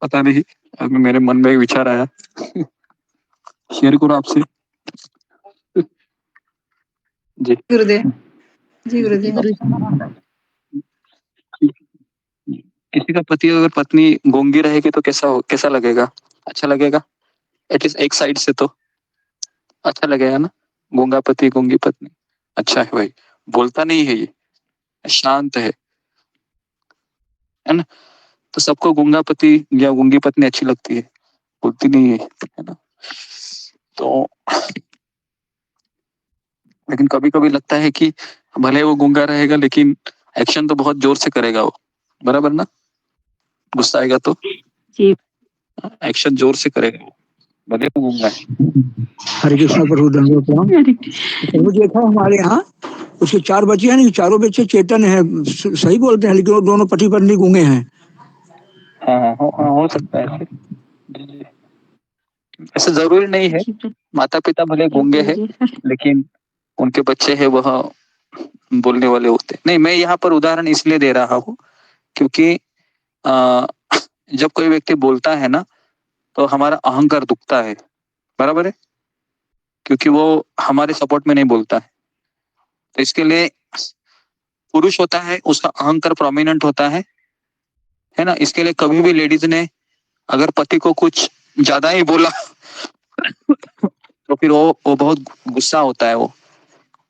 पता नहीं, अभी मेरे मन में एक विचार आया, शेयर करो आपसे। जी गुरुदेव। जी गुरुदेव। किसी का पति अगर पत्नी गूंगी रहेगी तो कैसा लगेगा? अच्छा लगेगा, एटलीस्ट एक साइड से तो अच्छा लगेगा ना। गूंगा पति गूंगी पत्नी अच्छा है भाई, बोलता नहीं है, ये शांत है ना। तो सबको गूंगा पति या गूंगी पत्नी अच्छी लगती है, बोलती नहीं है ना। तो लेकिन कभी कभी लगता है कि भले वो गूंगा रहेगा लेकिन एक्शन तो बहुत जोर से करेगा वो, बराबर ना। गुस्सा आएगा तो एक्शन जोर से करेगा वो, भले वो गूंगा है। हरे कृष्ण प्रभु दंडवत प्रणाम। प्रभु जी देखा हमारे यहाँ उसके 4 बच्चे हैं, नहीं 4 बच्चे चेतन है, सही बोलते हैं, लेकिन वो दोनों पति पत्नी गूंगे हैं। हाँ, हो सकता है ऐसे। ऐसे जरूरी नहीं है, माता पिता भले गूंगे हैं लेकिन उनके बच्चे हैं वह बोलने वाले होते हैं। नहीं, मैं यहाँ पर उदाहरण इसलिए दे रहा हूँ क्योंकि जब कोई व्यक्ति बोलता है ना तो हमारा अहंकार दुखता है, बराबर है, क्योंकि वो हमारे सपोर्ट में नहीं बोलता है। तो इसके लिए पुरुष होता है उसका अहंकार प्रोमिनेंट होता है ना। इसके लिए कभी भी लेडीज ने अगर पति को कुछ ज्यादा ही बोला तो फिर वो बहुत गुस्सा होता है वो।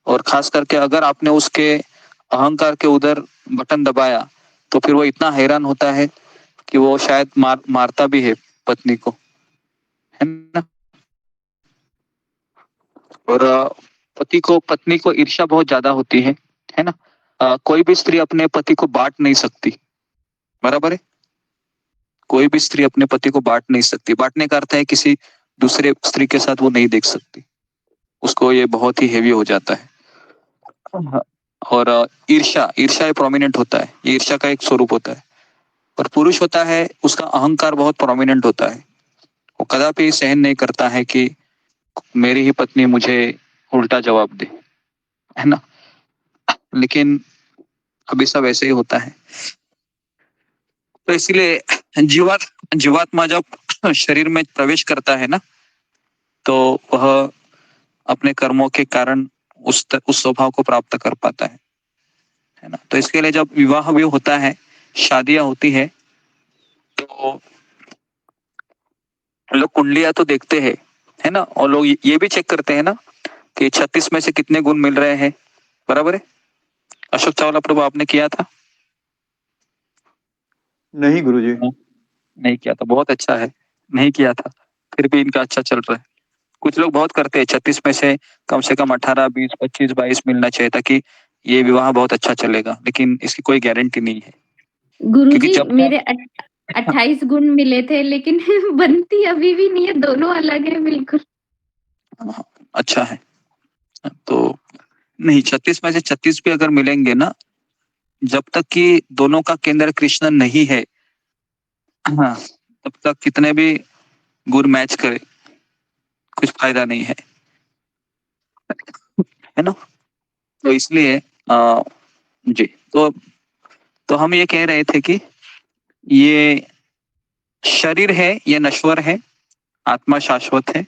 और खास करके अगर आपने उसके अहंकार के उधर बटन दबाया तो फिर वो इतना हैरान होता है कि वो शायद मारता भी है पत्नी को, है ना। और पति को पत्नी को ईर्ष्या बहुत ज्यादा होती है ना। कोई भी स्त्री अपने पति को बांट नहीं सकती, बराबर है। कोई भी स्त्री अपने पति को बांट नहीं सकती। बांटने का अर्थ है किसी दूसरे स्त्री के साथ वो नहीं देख सकती, उसको ये बहुत ही हेवी हो जाता है। और ईर्ष्या प्रोमिनेंट होता है, ये ईर्ष्या का एक स्वरूप होता है। और पुरुष होता है उसका अहंकार बहुत प्रोमिनेंट होता है, वो कदापि सहन नहीं करता है कि मेरी ही पत्नी मुझे उल्टा जवाब दे, है ना। लेकिन अभी सब ऐसे ही होता है। तो इसलिए जीवात्मा जब शरीर में प्रवेश करता है ना तो वह अपने कर्मों के कारण उस स्वभाव को प्राप्त कर पाता है ना। तो इसके लिए जब विवाह भी होता है, शादियां होती है, तो लोग कुंडलियां तो देखते हैं, है ना। और लोग ये भी चेक करते हैं ना कि 36 में से कितने गुण मिल रहे हैं, बराबर है। अशोक चावला प्रभु आपने किया था? नहीं गुरुजी। नहीं किया था, बहुत अच्छा है, नहीं किया था, फिर भी इनका अच्छा चल रहा है। कुछ लोग बहुत करते हैं, 36 में से कम 18, 20, 25, 22 मिलना चाहिए ताकि ये विवाह बहुत अच्छा चलेगा, लेकिन इसकी कोई गारंटी नहीं है। गुरुजी मेरे 28 गुण मिले थे लेकिन बनती अभी भी नहीं है, दोनों अलग है बिल्कुल। अच्छा है, तो नहीं 36 में से 36 भी अगर मिलेंगे ना, जब तक कि दोनों का केंद्र कृष्ण नहीं है, हाँ, तब तक कितने भी गुण मैच करे कुछ फायदा नहीं है ना। तो इसलिए जी, तो हम ये कह रहे थे कि ये शरीर है ये नश्वर है, आत्मा शाश्वत है।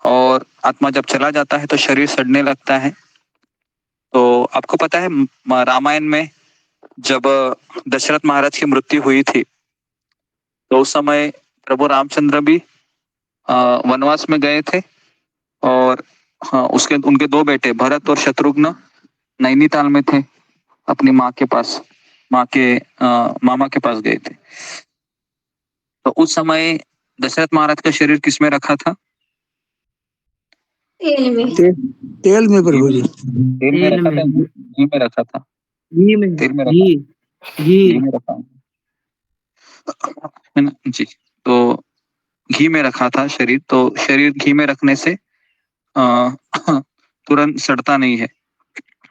और आत्मा जब चला जाता है तो शरीर सड़ने लगता है। तो आपको पता है रामायण में जब दशरथ महाराज की मृत्यु हुई थी तो उस समय प्रभु रामचंद्र भी वनवास में गए थे। और हाँ, उनके 2 बेटे भरत और शत्रुघ्न नैनीताल में थे, अपनी माँ के पास, मामा के पास गए थे। तो उस समय दशरथ महाराज का शरीर किसमें रखा था? तेल में प्रभु जी, तेल में रखा था, घी में रखा था, घी में, तेल में रखा, घी में रखा है ना जी। तो घी में रखा था शरीर, तो शरीर घी में रखने से तुरंत सड़ता नहीं है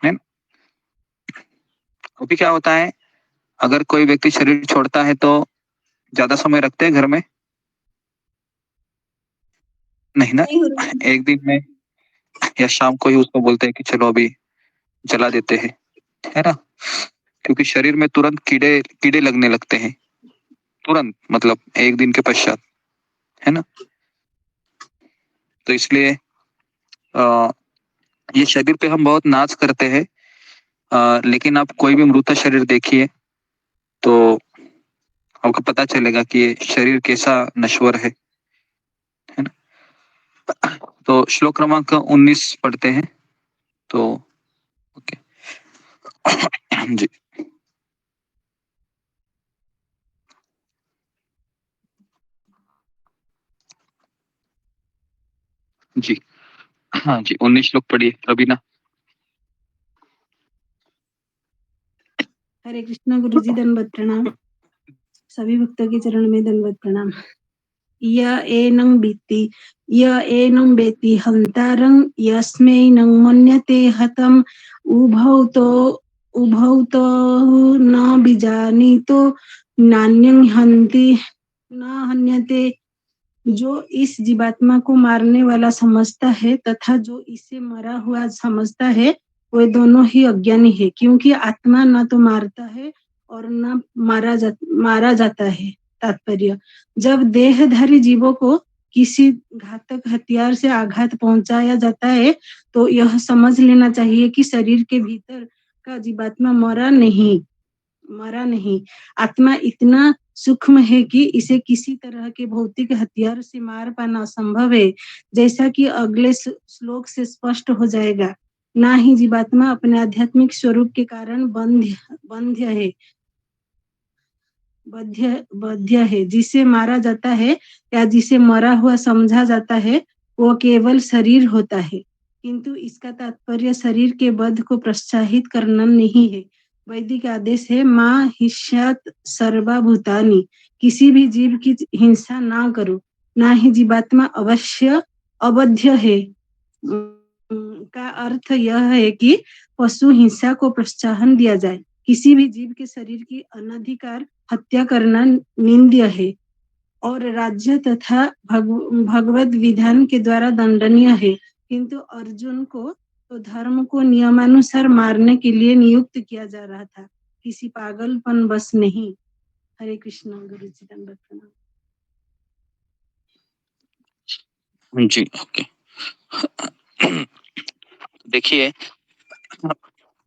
ना। अभी क्या होता है, अगर कोई व्यक्ति शरीर छोड़ता है तो ज्यादा समय रखते हैं घर में? नहीं ना, एक दिन में या शाम को ही उसको बोलते हैं कि चलो अभी जला देते हैं, है ना। क्योंकि शरीर में तुरंत कीड़े कीड़े लगने लगते हैं, तुरंत, मतलब एक दिन के पश्चात, है ना। तो इसलिए ये शरीर पे हम बहुत नाच करते हैं, लेकिन आप कोई भी मृत शरीर देखिए तो आपको पता चलेगा कि ये शरीर कैसा नश्वर है ना। तो श्लोक क्रमांक 19 पढ़ते हैं। तो ओके जी जी, हाँ जी, 19 श्लोक पढ़िए रवीना। हरे कृष्णा गुरु जी, दंडवत प्रणाम। सभी भक्तों के चरण में दंडवत प्रणाम। य एनं बीति य एनं बेति हंतारं यस्मैनं मन्यते हतम् उभौ तो न बीजानीतो नान्यं हन्ति न हन्यते। जो इस जीवात्मा को मारने वाला समझता है तथा जो इसे मरा हुआ समझता है, वे दोनों ही अज्ञानी है, क्योंकि आत्मा न तो मारता है और न मारा जाता है। तात्पर्य, जब देहधारी जीवों को किसी घातक हथियार से आघात पहुंचाया जाता है तो यह समझ लेना चाहिए कि शरीर के भीतर का जीवात्मा मरा नहीं। आत्मा इतना सूक्ष्म है कि इसे किसी तरह के भौतिक हथियार से मार पाना असंभव है, जैसा कि अगले श्लोक से स्पष्ट हो जाएगा। ना ही जीवात्मा अपने आध्यात्मिक स्वरूप के कारण बद्ध है। जिसे मारा जाता है या जिसे मरा हुआ समझा जाता है वो केवल शरीर होता है, किंतु इसका तात्पर्य शरीर के वध को प्रोत्साहित करना नहीं है। वैदिक आदेश है, मां हिंस्यात् सर्वभूतानि, किसी भी जीव की हिंसा ना करो। ना ही जीवात्मा अवश्य अबद्ध है। का अर्थ यह है कि पशु हिंसा को प्रोत्साहन दिया जाए। किसी भी जीव के शरीर की अनधिकार हत्या करना निंद्य है और राज्य तथा भगवत विधान के द्वारा दंडनीय है, किंतु अर्जुन को तो धर्म को नियमानुसार मारने के लिए नियुक्त किया जा रहा था, किसी पागलपन बस नहीं। हरे कृष्ण गुरु जी, दंडवत प्रणाम। जी ओके। देखिए,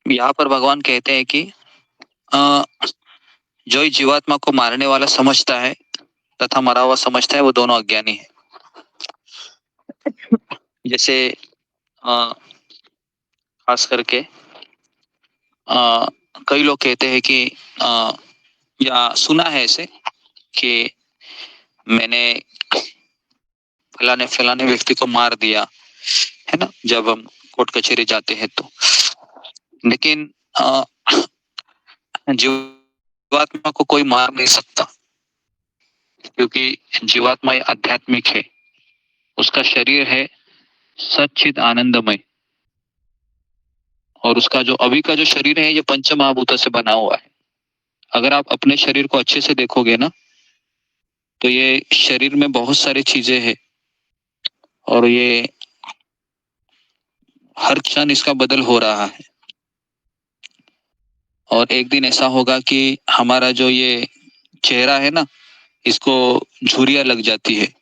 यहाँ पर भगवान कहते हैं कि जो ही जीवात्मा को मारने वाला समझता है तथा मरा हुआ समझता है, वो दोनों अज्ञानी है। जैसे खास करके कई लोग कहते हैं कि या सुना है ऐसे कि मैंने फलाने व्यक्ति को मार दिया, है ना, जब हम कोर्ट कचहरी जाते हैं तो। लेकिन जीवात्मा को कोई मार नहीं सकता, क्योंकि जीवात्मा आध्यात्मिक है, उसका शरीर है सच्चिद आनंदमय, और उसका जो अभी का जो शरीर है ये पंच महाभूतों से बना हुआ है। अगर आप अपने शरीर को अच्छे से देखोगे ना तो ये शरीर में बहुत सारी चीजें हैं और ये हर क्षण इसका बदल हो रहा है। और एक दिन ऐसा होगा कि हमारा जो ये चेहरा है ना, इसको झुर्रियां लग जाती है।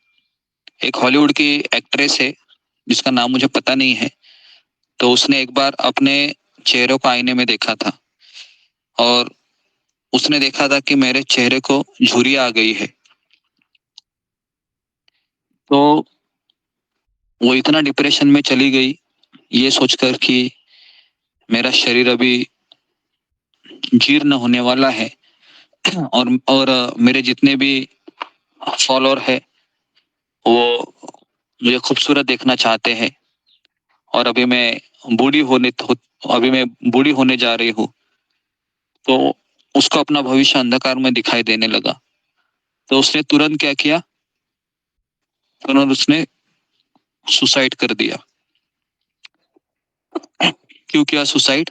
एक हॉलीवुड की एक्ट्रेस है जिसका नाम मुझे पता नहीं है, तो उसने एक बार अपने चेहरे को आईने में देखा था और उसने देखा था कि मेरे चेहरे को झुर्रियां आ गई है। तो वो इतना डिप्रेशन में चली गई ये सोचकर कि मेरा शरीर अभी जीर्ण होने वाला है और मेरे जितने भी फॉलोअर है वो मुझे खूबसूरत देखना चाहते हैं, और अभी मैं बूढ़ी होने जा रही हूँ। तो उसको अपना भविष्य अंधकार में दिखाई देने लगा। तो उसने तुरंत क्या किया, तुरंत उसने सुसाइड कर दिया। क्यों किया सुसाइड?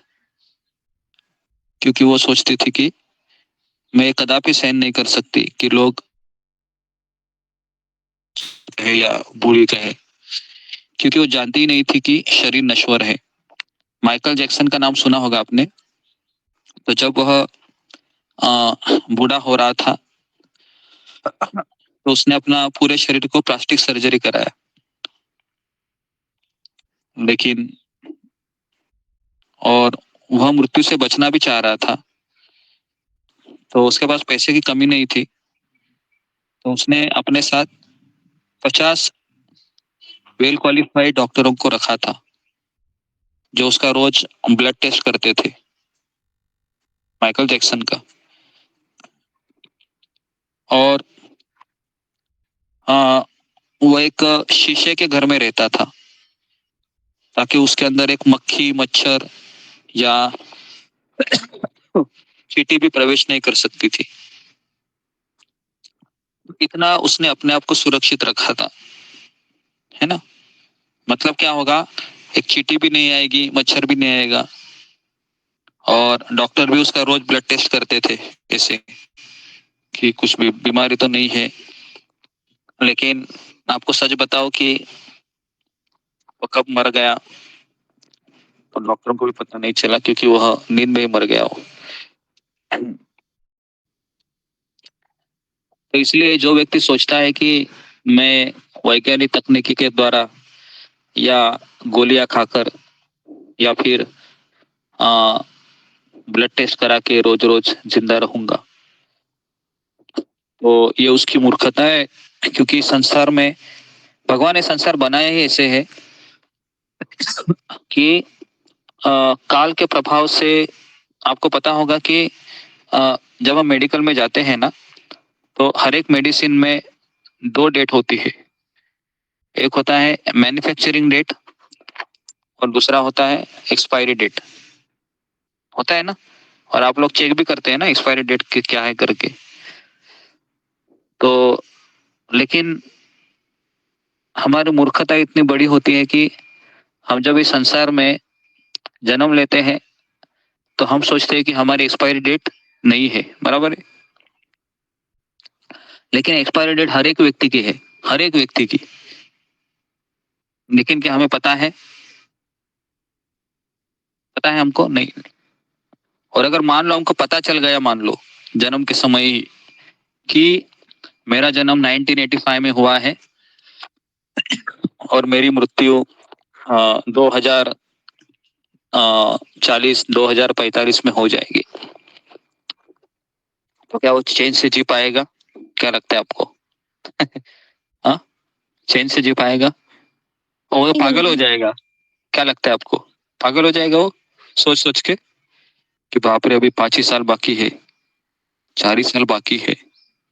क्योंकि वो सोचती थी कि मैं ये कदापि सहन नहीं कर सकती कि लोग कहे या बुरी कहे, क्योंकि वो जानती ही नहीं थी कि शरीर नश्वर है। माइकल जैक्सन का नाम सुना होगा आपने। तो जब वह बूढ़ा हो रहा था तो उसने अपना पूरे शरीर को प्लास्टिक सर्जरी कराया, लेकिन और वह मृत्यु से बचना भी चाह रहा था। तो उसके पास पैसे की कमी नहीं थी, तो उसने अपने साथ 50 वेल क्वालिफाइड डॉक्टरों को रखा था जो उसका रोज ब्लड टेस्ट करते थे, माइकल जैक्सन का। और वो एक शीशे के घर में रहता था ताकि उसके अंदर एक मक्खी, मच्छर या चींटी भी प्रवेश नहीं कर सकती थी। इतना उसने अपने आप को सुरक्षित रखा था, है ना। मतलब क्या होगा, एक चींटी भी नहीं आएगी, मच्छर भी नहीं आएगा, और डॉक्टर भी उसका रोज ब्लड टेस्ट करते थे ऐसे कि कुछ भी बीमारी तो नहीं है। लेकिन आपको सच बताओ कि वो कब मर गया तो डॉक्टरों को भी पता नहीं चला, क्योंकि वह नींद में ही मर गया हो। तो इसलिए जो व्यक्ति सोचता है कि मैं वैज्ञानिक तकनीकी के द्वारा या गोलियां खाकर या फिर ब्लड टेस्ट करा के रोज रोज जिंदा रहूंगा, तो ये उसकी मूर्खता है। क्योंकि संसार में भगवान ने संसार बनाया ही ऐसे है कि काल के प्रभाव से आपको पता होगा कि जब हम मेडिकल में जाते हैं ना, तो हर एक मेडिसिन में 2 डेट होती है। एक होता है मैन्युफैक्चरिंग डेट और दूसरा होता है एक्सपायरी डेट, होता है ना। और आप लोग चेक भी करते हैं ना एक्सपायरी डेट क्या है करके। तो लेकिन हमारी मूर्खता इतनी बड़ी होती है कि हम जब इस संसार में जन्म लेते हैं तो हम सोचते हैं कि हमारी एक्सपायरी डेट नहीं है, बराबर है। लेकिन एक्सपायरी डेट हर एक व्यक्ति की है, हर एक व्यक्ति की। लेकिन क्या हमें पता है? पता है हमको? नहीं। और अगर मान लो हमको पता चल गया, मान लो जन्म के समय ही कि मेरा जन्म 1985 में हुआ है और मेरी मृत्यु 2040 2045 में हो जाएगी, तो क्या वो चैन से जी पाएगा? क्या लगता है आपको? हाँ, चैन से जी पाएगा? वो तो पागल हो जाएगा। क्या लगता है आपको? पागल हो जाएगा वो सोच सोच के कि बाप रे, अभी 5 ही साल बाकी है, 4 ही साल बाकी है,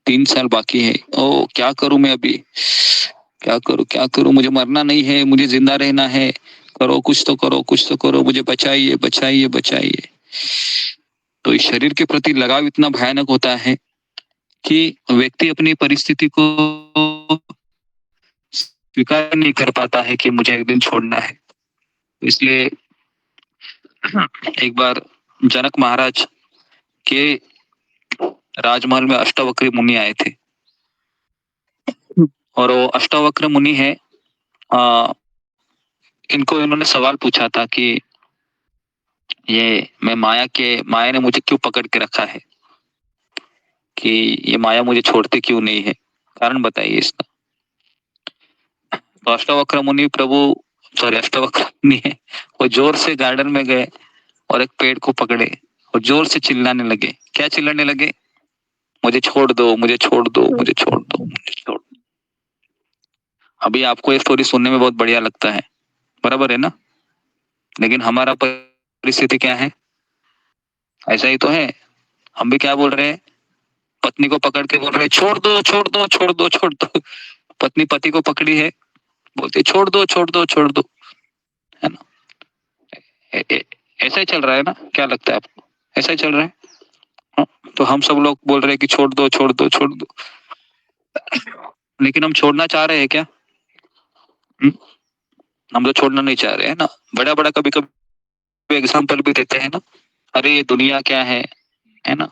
3 साल बाकी है। ओ क्या करूं मैं अभी, क्या करूं, मुझे मरना नहीं है, मुझे जिंदा रहना है। करो कुछ तो करो, कुछ तो करो, मुझे बचाइए बचाइए बचाइए। तो इस शरीर के प्रति लगाव इतना भयानक होता है कि व्यक्ति अपनी परिस्थिति को स्वीकार नहीं कर पाता है कि मुझे एक दिन छोड़ना है। इसलिए एक बार जनक महाराज के राजमहल में अष्टावक्र मुनि आए थे, और वो अष्टावक्र मुनि है, इनको इन्होंने सवाल पूछा था कि ये मैं माया ने मुझे क्यों पकड़ के रखा है, कि ये माया मुझे छोड़ते क्यों नहीं है, कारण बताइए इसका। तो अष्टावक्र मुनि अष्टावक्र मुनि है, वो जोर से गार्डन में गए और एक पेड़ को पकड़े और जोर से चिल्लाने लगे। क्या चिल्लाने लगे? मुझे छोड़ दो, मुझे छोड़ दो, मुझे छोड़ दो, मुझे छोड़ दो। अभी आपको ये स्टोरी सुनने में बहुत बढ़िया लगता है, बराबर है ना। लेकिन हमारा परिस्थिति क्या है? ऐसा ही तो है। हम भी क्या बोल रहे हैं? पत्नी को पकड़ के बोल रहे हैं छोड़ दो छोड़ दो छोड़ दो छोड़ दो। पत्नी पति को पकड़ी है, बोलती छोड़ दो छोड़ दो छोड़ दो, है ना। ऐसा ही चल रहा है ना? क्या लगता है आपको? ऐसा ही चल रहा है। हाँ? तो हम सब लोग बोल रहे हैं कि छोड़ दो छोड़ दो छोड़ दो, लेकिन हम छोड़ना चाह रहे हैं क्या? हम तो छोड़ना नहीं चाह रहे हैं ना। बड़ा बड़ा कभी कभी एग्जाम्पल भी देते हैं ना, अरे ये दुनिया क्या है ना।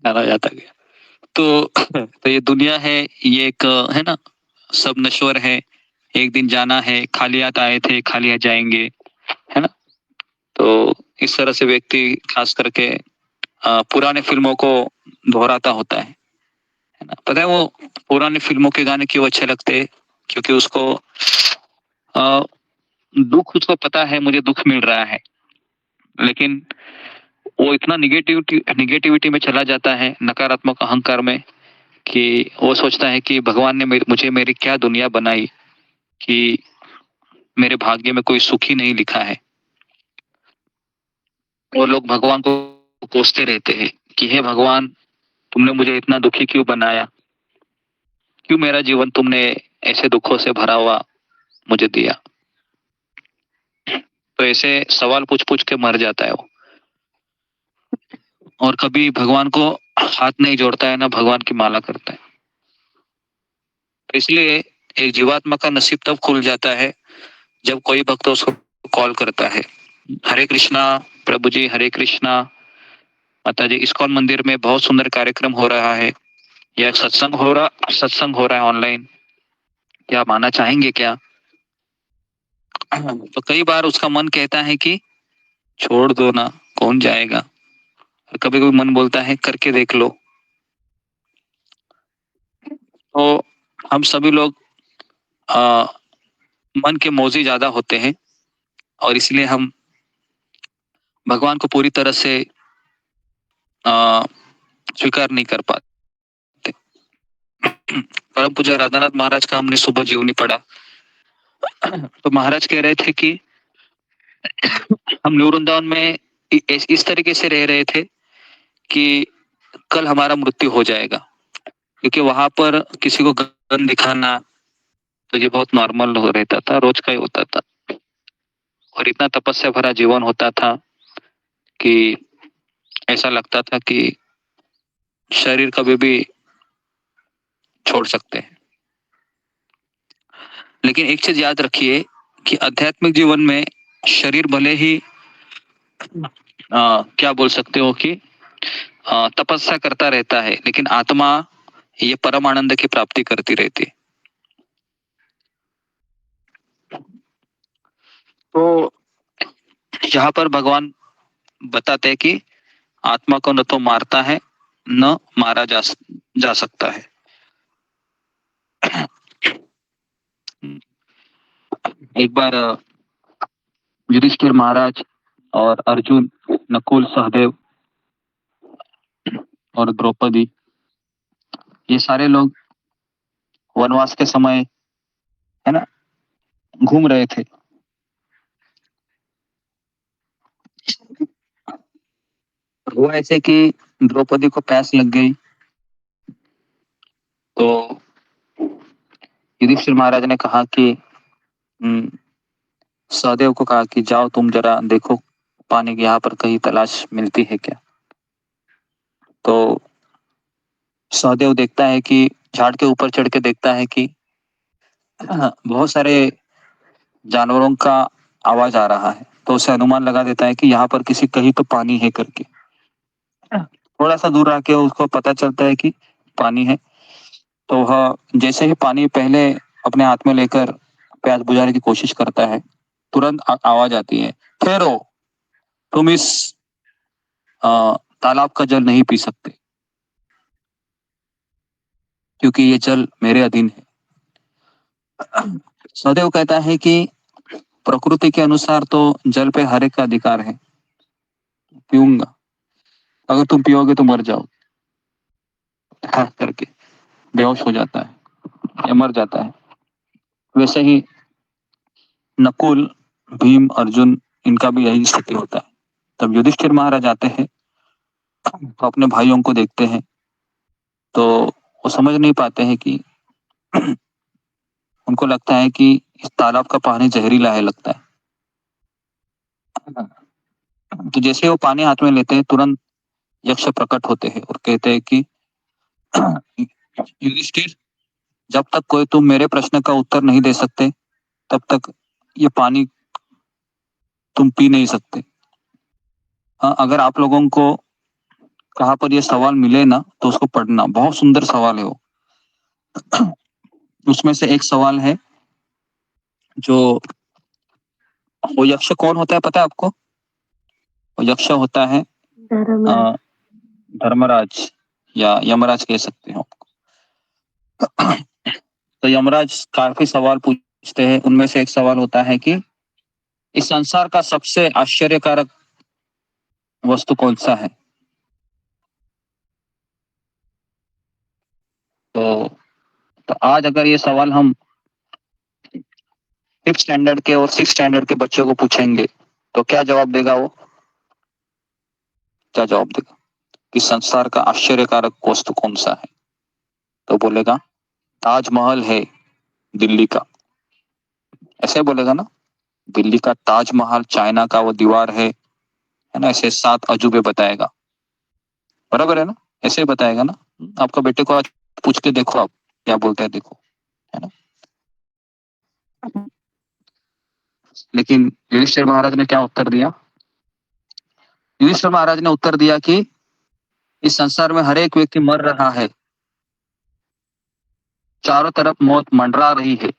गाना जाता गया। तो ये दुनिया है, ये एक है ना, सब नश्वर है, एक दिन जाना है, खाली हाथ आए थे खाली हाथ जाएंगे, है ना। तो इस तरह से व्यक्ति खास करके पुराने फिल्मों को दोहराता होता है ना। पता है वो पुराने फिल्मों के गाने क्यों अच्छे लगते हैं? क्योंकि उसको दुख, उसको पता है मुझे दुख मिल रहा है, लेकिन वो इतना निगेटिविटी में चला जाता है, नकारात्मक अहंकार में, कि वो सोचता है कि भगवान ने मुझे मेरी क्या दुनिया बनाई कि मेरे भाग्य में कोई सुख ही नहीं लिखा है। वो लोग भगवान को कोसते रहते हैं कि हे भगवान, तुमने मुझे इतना दुखी क्यों बनाया, क्यों मेरा जीवन तुमने ऐसे दुखों से भरा हुआ मुझे दिया। तो ऐसे सवाल पूछ पूछ के मर जाता है वो, और कभी भगवान को हाथ नहीं जोड़ता है ना भगवान की माला करता है। तो इसलिए एक जीवात्मा का नसीब तब खुल जाता है जब कोई भक्त उसको कॉल करता है, हरे कृष्णा प्रभु जी, हरे कृष्णा माता जी, इस्कॉन मंदिर में बहुत सुंदर कार्यक्रम हो रहा है, या सत्संग हो रहा है ऑनलाइन, क्या आप आना चाहेंगे क्या? तो कई बार उसका मन कहता है कि छोड़ दो ना, कौन जाएगा। और कभी कभी मन बोलता है करके देख लो। तो हम सभी लोग मन के मौजी ज्यादा होते हैं, और इसलिए हम भगवान को पूरी तरह से स्वीकार नहीं कर पाते। परम पूज्य राधानाथ महाराज का हमने सुबह जीवनी पढ़ा, तो महाराज कह रहे थे कि हम न्यू वृंदावन में इस तरीके से रह रहे थे कि कल हमारा मृत्यु हो जाएगा, क्योंकि वहां पर किसी को गन दिखाना तो ये बहुत नॉर्मल हो रहता था, रोज का ही होता था। और इतना तपस्या भरा जीवन होता था कि ऐसा लगता था कि शरीर कभी भी छोड़ सकते हैं। लेकिन एक चीज याद रखिए कि आध्यात्मिक जीवन में शरीर भले ही क्या बोल सकते हो कि तपस्या करता रहता है, लेकिन आत्मा ये परम आनंद की प्राप्ति करती रहती है। तो यहाँ पर भगवान बताते हैं कि आत्मा को न तो मारता है न मारा जा सकता है। एक बार युधिष्ठिर महाराज और अर्जुन, नकुल, सहदेव और द्रौपदी, ये सारे लोग वनवास के समय है ना घूम रहे थे। हुआ ऐसे कि द्रौपदी को प्यास लग गई, तो युधिष्ठिर महाराज ने कहा कि सहदेव को कहा कि जाओ तुम जरा देखो पानी की यहाँ पर कहीं तलाश मिलती है क्या। तो सहदेव देखता है कि झाड़ के ऊपर चढ़ के देखता है कि बहुत सारे जानवरों का आवाज आ रहा है, तो उसे अनुमान लगा देता है कि यहाँ पर किसी कहीं तो पानी है करके। थोड़ा सा दूर आके उसको पता चलता है कि पानी है, तो वह जैसे ही पानी पहले अपने हाथ में लेकर प्यास बुझाने की कोशिश करता है, तुरंत आवाज आती है, ठहरो, तुम इस तालाब का जल नहीं पी सकते, क्योंकि ये जल मेरे अधीन है। सहदेव कहता है कि प्रकृति के अनुसार तो जल पे हर एक का अधिकार है, पीऊंगा, अगर तुम पियोगे तो मर जाओ। हाँ करके बेहोश हो जाता है या मर जाता है। वैसे ही नकुल, भीम, अर्जुन, इनका भी यही स्थिति होता है। तब युधिष्ठिर महाराज आते हैं, तो अपने भाइयों को देखते हैं, तो वो समझ नहीं पाते हैं कि उनको लगता है कि इस तालाब का पानी जहरीला है लगता है। तो जैसे वो पानी हाथ में लेते हैं, तुरंत यक्ष प्रकट होते हैं और कहते हैं कि युधिष्ठिर, जब तक कोई तुम मेरे प्रश्न का उत्तर नहीं दे सकते, तब तक ये पानी तुम पी नहीं सकते। हाँ, अगर आप लोगों को कहाँ पर ये सवाल मिले ना तो उसको पढ़ना, बहुत सुंदर सवाल है वो। उसमें से एक सवाल है जो, वो यक्ष कौन होता है पता है आपको? वो यक्ष होता है धर्मराज। धर्मराज या यमराज कह सकते हो आपको। तो यमराज काफी सवाल पूछते हैं, उनमें से एक सवाल होता है कि इस संसार का सबसे आश्चर्यकारक वस्तु कौन सा है? तो आज अगर ये सवाल हम 5th स्टैंडर्ड के और 6th स्टैंडर्ड के बच्चों को पूछेंगे तो क्या जवाब देगा वो? क्या जवाब देगा कि संसार का आश्चर्यकारक वस्तु कौन सा है? तो बोलेगा ताजमहल है दिल्ली का, ऐसे बोलेगा ना, दिल्ली का ताजमहल, चाइना का वो दीवार है ना, ऐसे 7 अजूबे बताएगा, बराबर है ना, ऐसे ही बताएगा ना। आपका बेटे को आज पूछ के देखो आप क्या बोलते हैं, देखो, है ना। लेकिन युधिष्ठिर महाराज ने क्या उत्तर दिया? युधिष्ठिर महाराज ने उत्तर दिया कि इस संसार में हर एक व्यक्ति मर रहा है, चारों तरफ मौत मंडरा रही है,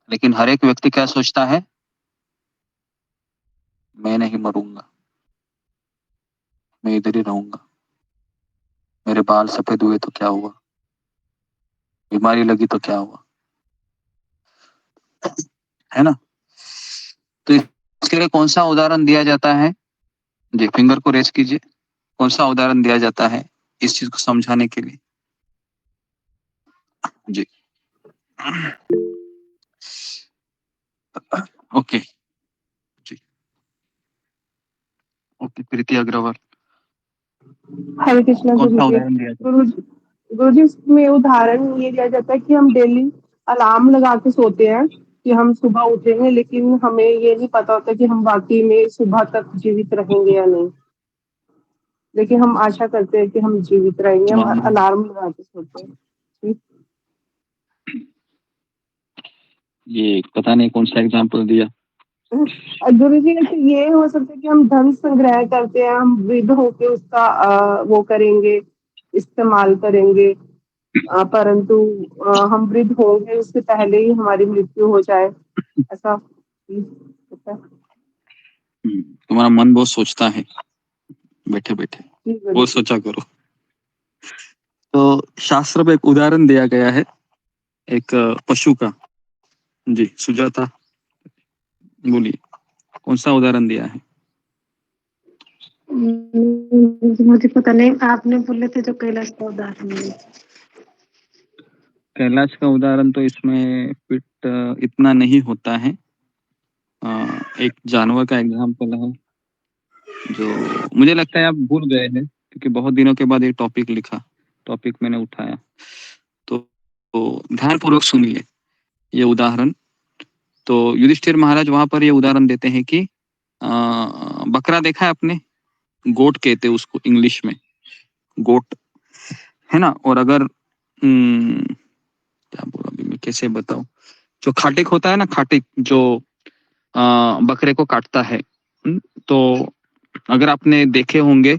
लेकिन हर एक व्यक्ति क्या सोचता है? मैं नहीं मरूंगा, मैं इधर ही रहूंगा, मेरे बाल सफेद हुए तो क्या हुआ, बीमारी लगी तो क्या हुआ, है ना। तो इसके लिए कौन सा उदाहरण दिया जाता है? जी, फिंगर को रेस कीजिए। कौन सा उदाहरण दिया जाता है इस चीज को समझाने के लिए? जी, ओके जी, ओके, प्रीति अग्रवाल। हरे कृष्णा कौन सा गुरु जी। उदाहरण दिया जाता गुरु जी, इसमें उदाहरण ये दिया जाता है कि हम डेली अलार्म लगा के सोते हैं कि हम सुबह उठेंगे, लेकिन हमें ये नहीं पता होता कि हम वाकई में सुबह तक जीवित रहेंगे या नहीं। लेकिन हम आशा करते हैं कि हम जीवित रहेंगे, हम तुम्हारा अलार्म लगा के सोते हैं। ठीक? ये पता नहीं कौन सा एग्जाम्पल दिया। गुरु जी, ये हो सकता है कि हम धन संग्रह करते हैं, हम वृद्ध होके उसका वो करेंगे, इस्तेमाल करेंगे, परंतु हम वृद्ध होंगे उससे पहले ही हमारी मृत्यु हो जाए, ऐसा होता है। तुम्हारा मन बहुत सोचता है बैठे बैठे, जी गुरु बहुत जी। सोचा करो। तो शास्त्र में एक उदाहरण दिया गया है एक पशु का। जी, सुजाता बोलिए, कौन सा उदाहरण दिया है? मुझे पता नहीं, आपने बोले थे जो कैलाश का उदाहरण है। कैलाश का उदाहरण तो इसमें फिट इतना नहीं होता है। एक जानवर का एग्जाम्पल है जो मुझे लगता है आप भूल गए हैं, क्योंकि बहुत दिनों के बाद ये टॉपिक मैंने उठाया। तो ध्यानपूर्वक सुनिए ये उदाहरण। तो युधिष्ठिर महाराज वहां पर ये उदाहरण देते हैं कि बकरा देखा है आपने? गोट कहते हैं उसको इंग्लिश में, गोट, है ना। और अगर क्या बोला अभी मैं, कैसे बताऊं, जो खाटिक होता है ना, खाटिक जो बकरे को काटता है, तो अगर आपने देखे होंगे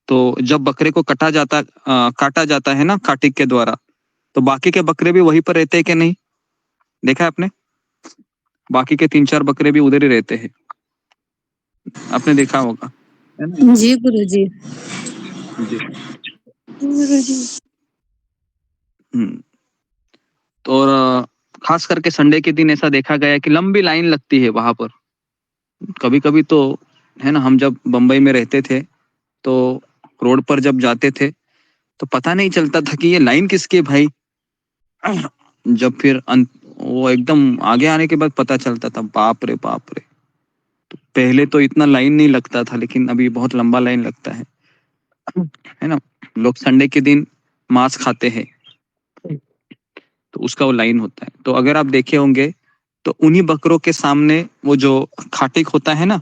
तो जब बकरे को काटा जाता है ना खाटिक के द्वारा, तो बाकी के बकरे भी वहीं पर रहते हैं कि नहीं? देखा है आपने? बाकी के 3-4 बकरे भी उधर ही रहते हैं, आपने देखा होगा, है ना। जी गुरुजी। जी, गुरुजी। तो और खास करके संडे के दिन ऐसा देखा गया कि लंबी लाइन लगती है वहां पर। कभी कभी तो, है ना, हम जब बंबई में रहते थे तो रोड पर जब जाते थे तो पता नहीं चलता था कि ये लाइन किसकी है भाई। जब फिर वो एकदम आगे आने के बाद पता चलता था, बाप रे बाप रे। तो पहले तो इतना लाइन नहीं लगता था, लेकिन अभी बहुत लंबा लाइन लगता है ना। लोग संडे के दिन मांस खाते हैं तो उसका वो लाइन होता है। तो अगर आप देखे होंगे तो उन्हीं बकरों के सामने वो जो खाटिक होता है ना,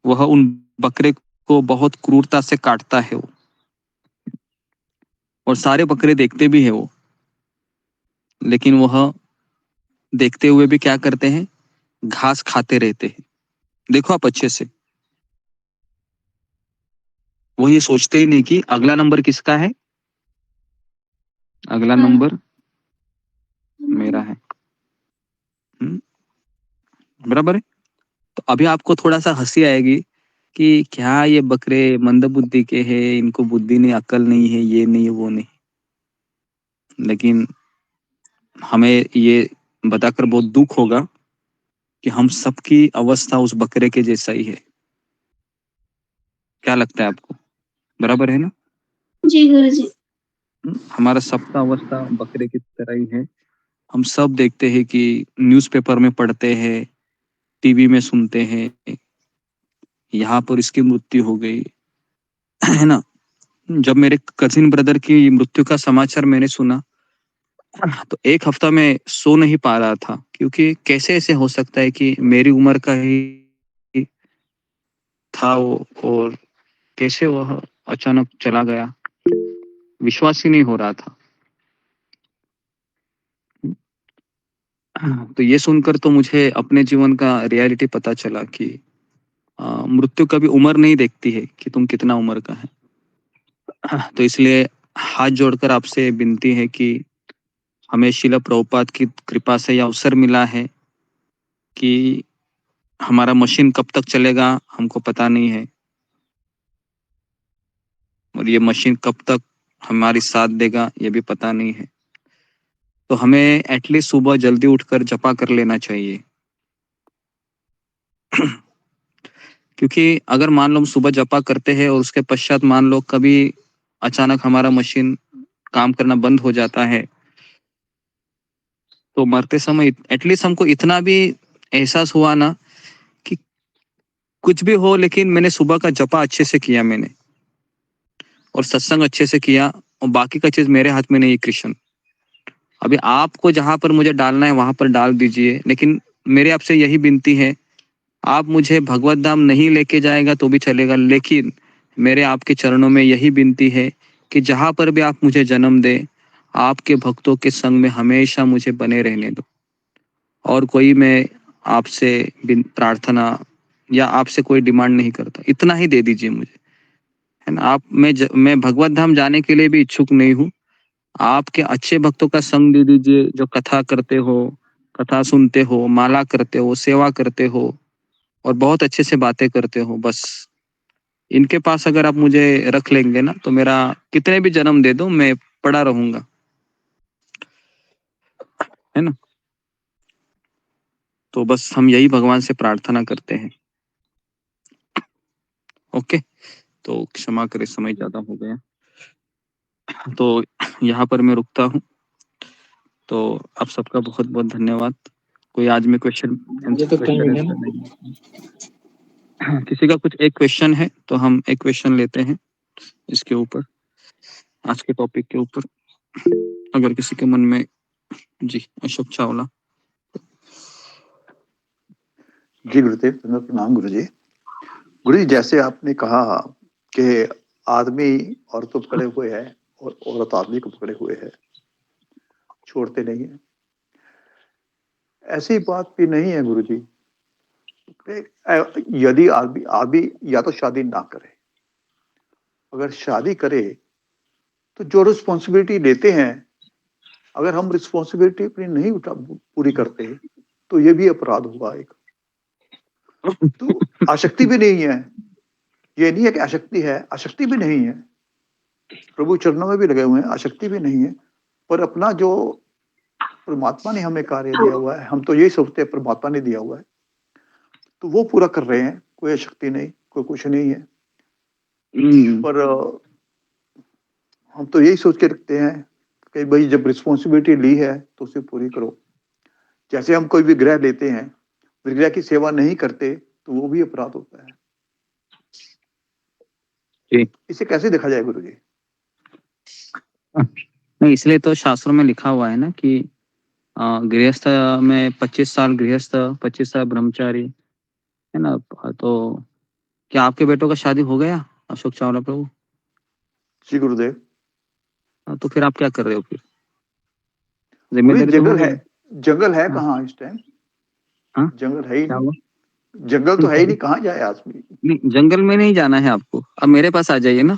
वह उन बकरे को बहुत क्रूरता से काटता है वो, और सारे बकरे देखते भी है वो, लेकिन वह देखते हुए भी क्या करते हैं, घास खाते रहते हैं। देखो आप अच्छे से, वो ये सोचते ही नहीं कि अगला नंबर किसका है, अगला नंबर मेरा है। बराबर है। तो अभी आपको थोड़ा सा हंसी आएगी कि क्या ये बकरे मंद बुद्धि के हैं, इनको बुद्धि नहीं, अकल नहीं है, ये नहीं वो नहीं। लेकिन हमें ये बताकर बहुत दुख होगा कि हम सबकी अवस्था उस बकरे के जैसा ही है। क्या लगता है आपको? बराबर है ना? जी गुरुजी। हमारा सबका अवस्था बकरे की तरह ही है। हम सब देखते हैं कि न्यूज़पेपर में पढ़ते हैं, टीवी में सुनते हैं, यहाँ पर इसकी मृत्यु हो गई, है ना? जब मेरे कजिन ब्रदर की मृत्यु का समाचार मैंने सुना, तो एक हफ्ता मैं सो नहीं पा रहा था, क्योंकि कैसे ऐसे हो सकता है कि मेरी उम्र का ही था वो, और कैसे वह अचानक चला गया, विश्वास ही नहीं हो रहा था। तो ये सुनकर तो मुझे अपने जीवन का रियलिटी पता चला कि मृत्यु कभी उम्र नहीं देखती है कि तुम कितना उम्र का है। तो इसलिए हाथ जोड़कर आपसे विनती है कि हमें शिला प्रभुपाद की कृपा से यह अवसर मिला है कि हमारा मशीन कब तक चलेगा हमको पता नहीं है, और ये मशीन कब तक हमारी साथ देगा ये भी पता नहीं है। तो हमें एटलीस्ट सुबह जल्दी उठकर जपा कर लेना चाहिए। क्योंकि अगर मान लो हम सुबह जपा करते हैं और उसके पश्चात मान लो कभी अचानक हमारा मशीन काम करना बंद हो जाता है, तो मरते समय एटलीस्ट हमको इतना भी एहसास हुआ ना कि कुछ भी हो, लेकिन मैंने सुबह का जपा अच्छे से किया मैंने, और सत्संग अच्छे से किया, और बाकी का चीज मेरे हाथ में नहीं है कृष्ण। अभी आपको जहां पर मुझे डालना है वहां पर डाल दीजिए, लेकिन मेरे आपसे यही विनती है, आप मुझे भगवत धाम नहीं लेके जाएगा तो भी चलेगा, लेकिन मेरे आपके चरणों में यही विनती है कि जहां पर भी आप मुझे जन्म दे, आपके भक्तों के संग में हमेशा मुझे बने रहने दो। और कोई मैं आपसे प्रार्थना या आपसे कोई डिमांड नहीं करता, इतना ही दे दीजिए मुझे, है ना? मैं भगवत धाम जाने के लिए भी इच्छुक नहीं हूँ। आपके अच्छे भक्तों का संग दे दीजिए, जो कथा करते हो, कथा सुनते हो, माला करते हो, सेवा करते हो, और बहुत अच्छे से बातें करते हो। बस इनके पास अगर आप मुझे रख लेंगे ना, तो मेरा कितने भी जन्म दे दो मैं पड़ा रहूंगा, है ना? तो बस हम यही भगवान से प्रार्थना करते हैं। ओके, तो क्षमा करें, समय ज्यादा हो गया, तो यहाँ पर मैं रुकता हूँ। तो आप सबका बहुत बहुत धन्यवाद। कोई आज में क्वेश्चन आंसर नहीं, किसी का कुछ एक क्वेश्चन है तो हम एक क्वेश्चन लेते हैं इसके ऊपर, आज के टॉपिक के ऊपर, अगर किसी के मन में। जी अशोक चावला। जी गुरुदेव, प्रणाम गुरु जी। गुरु जी, जैसे आपने कहा कि आदमी औरत को पकड़े हुए है और औरत आदमी को पकड़े हुए है, छोड़ते नहीं है, ऐसी बात भी नहीं है गुरु जी। यदि आदमी आदमी या तो शादी ना करे, अगर शादी करे तो जो रिस्पॉन्सिबिलिटी लेते हैं, अगर हम रिस्पॉन्सिबिलिटी अपनी नहीं पूरी करते तो ये भी अपराध हुआ एक। तो आसक्ति भी नहीं है, ये नहीं है कि आसक्ति है, आसक्ति भी नहीं है, प्रभु चरणों में भी लगे हुए हैं, आसक्ति भी नहीं है, पर अपना जो परमात्मा ने हमें कार्य दिया हुआ है, हम तो यही सोचते हैं परमात्मा ने दिया हुआ है, तो वो पूरा कर रहे हैं, कोई आसक्ति नहीं, कोई कुछ नहीं है। पर हम तो यही सोच के रखते हैं कि भाई जब रिस्पॉन्सिबिलिटी ली है तो उसे पूरी करो। जैसे हम कोई विग्रह लेते हैं, विग्रह की सेवा नहीं करते तो वो भी अपराध होता है। इसे कैसे देखा जाए गुरु जी? नहीं, इसलिए तो शास्त्रों में लिखा हुआ है ना कि गृहस्थ में 25 साल गृहस्थ, 25 साल ब्रह्मचारी, है ना? तो क्या आपके बेटों का शादी हो गया अशोक चावला प्रभु? जी गुरुदेव। तो फिर आप क्या कर रहे हो फिर? वही जिम्मेदारी तो हो जंगल गई। है, जंगल है कहाँ इस टाइम? हाँ जंगल है ही क्या नहीं, हुआ? जंगल तो है ही नहीं, कहाँ जाए आदमी। नहीं, जंगल में नहीं जाना है आपको, अब मेरे पास आ जाइए ना,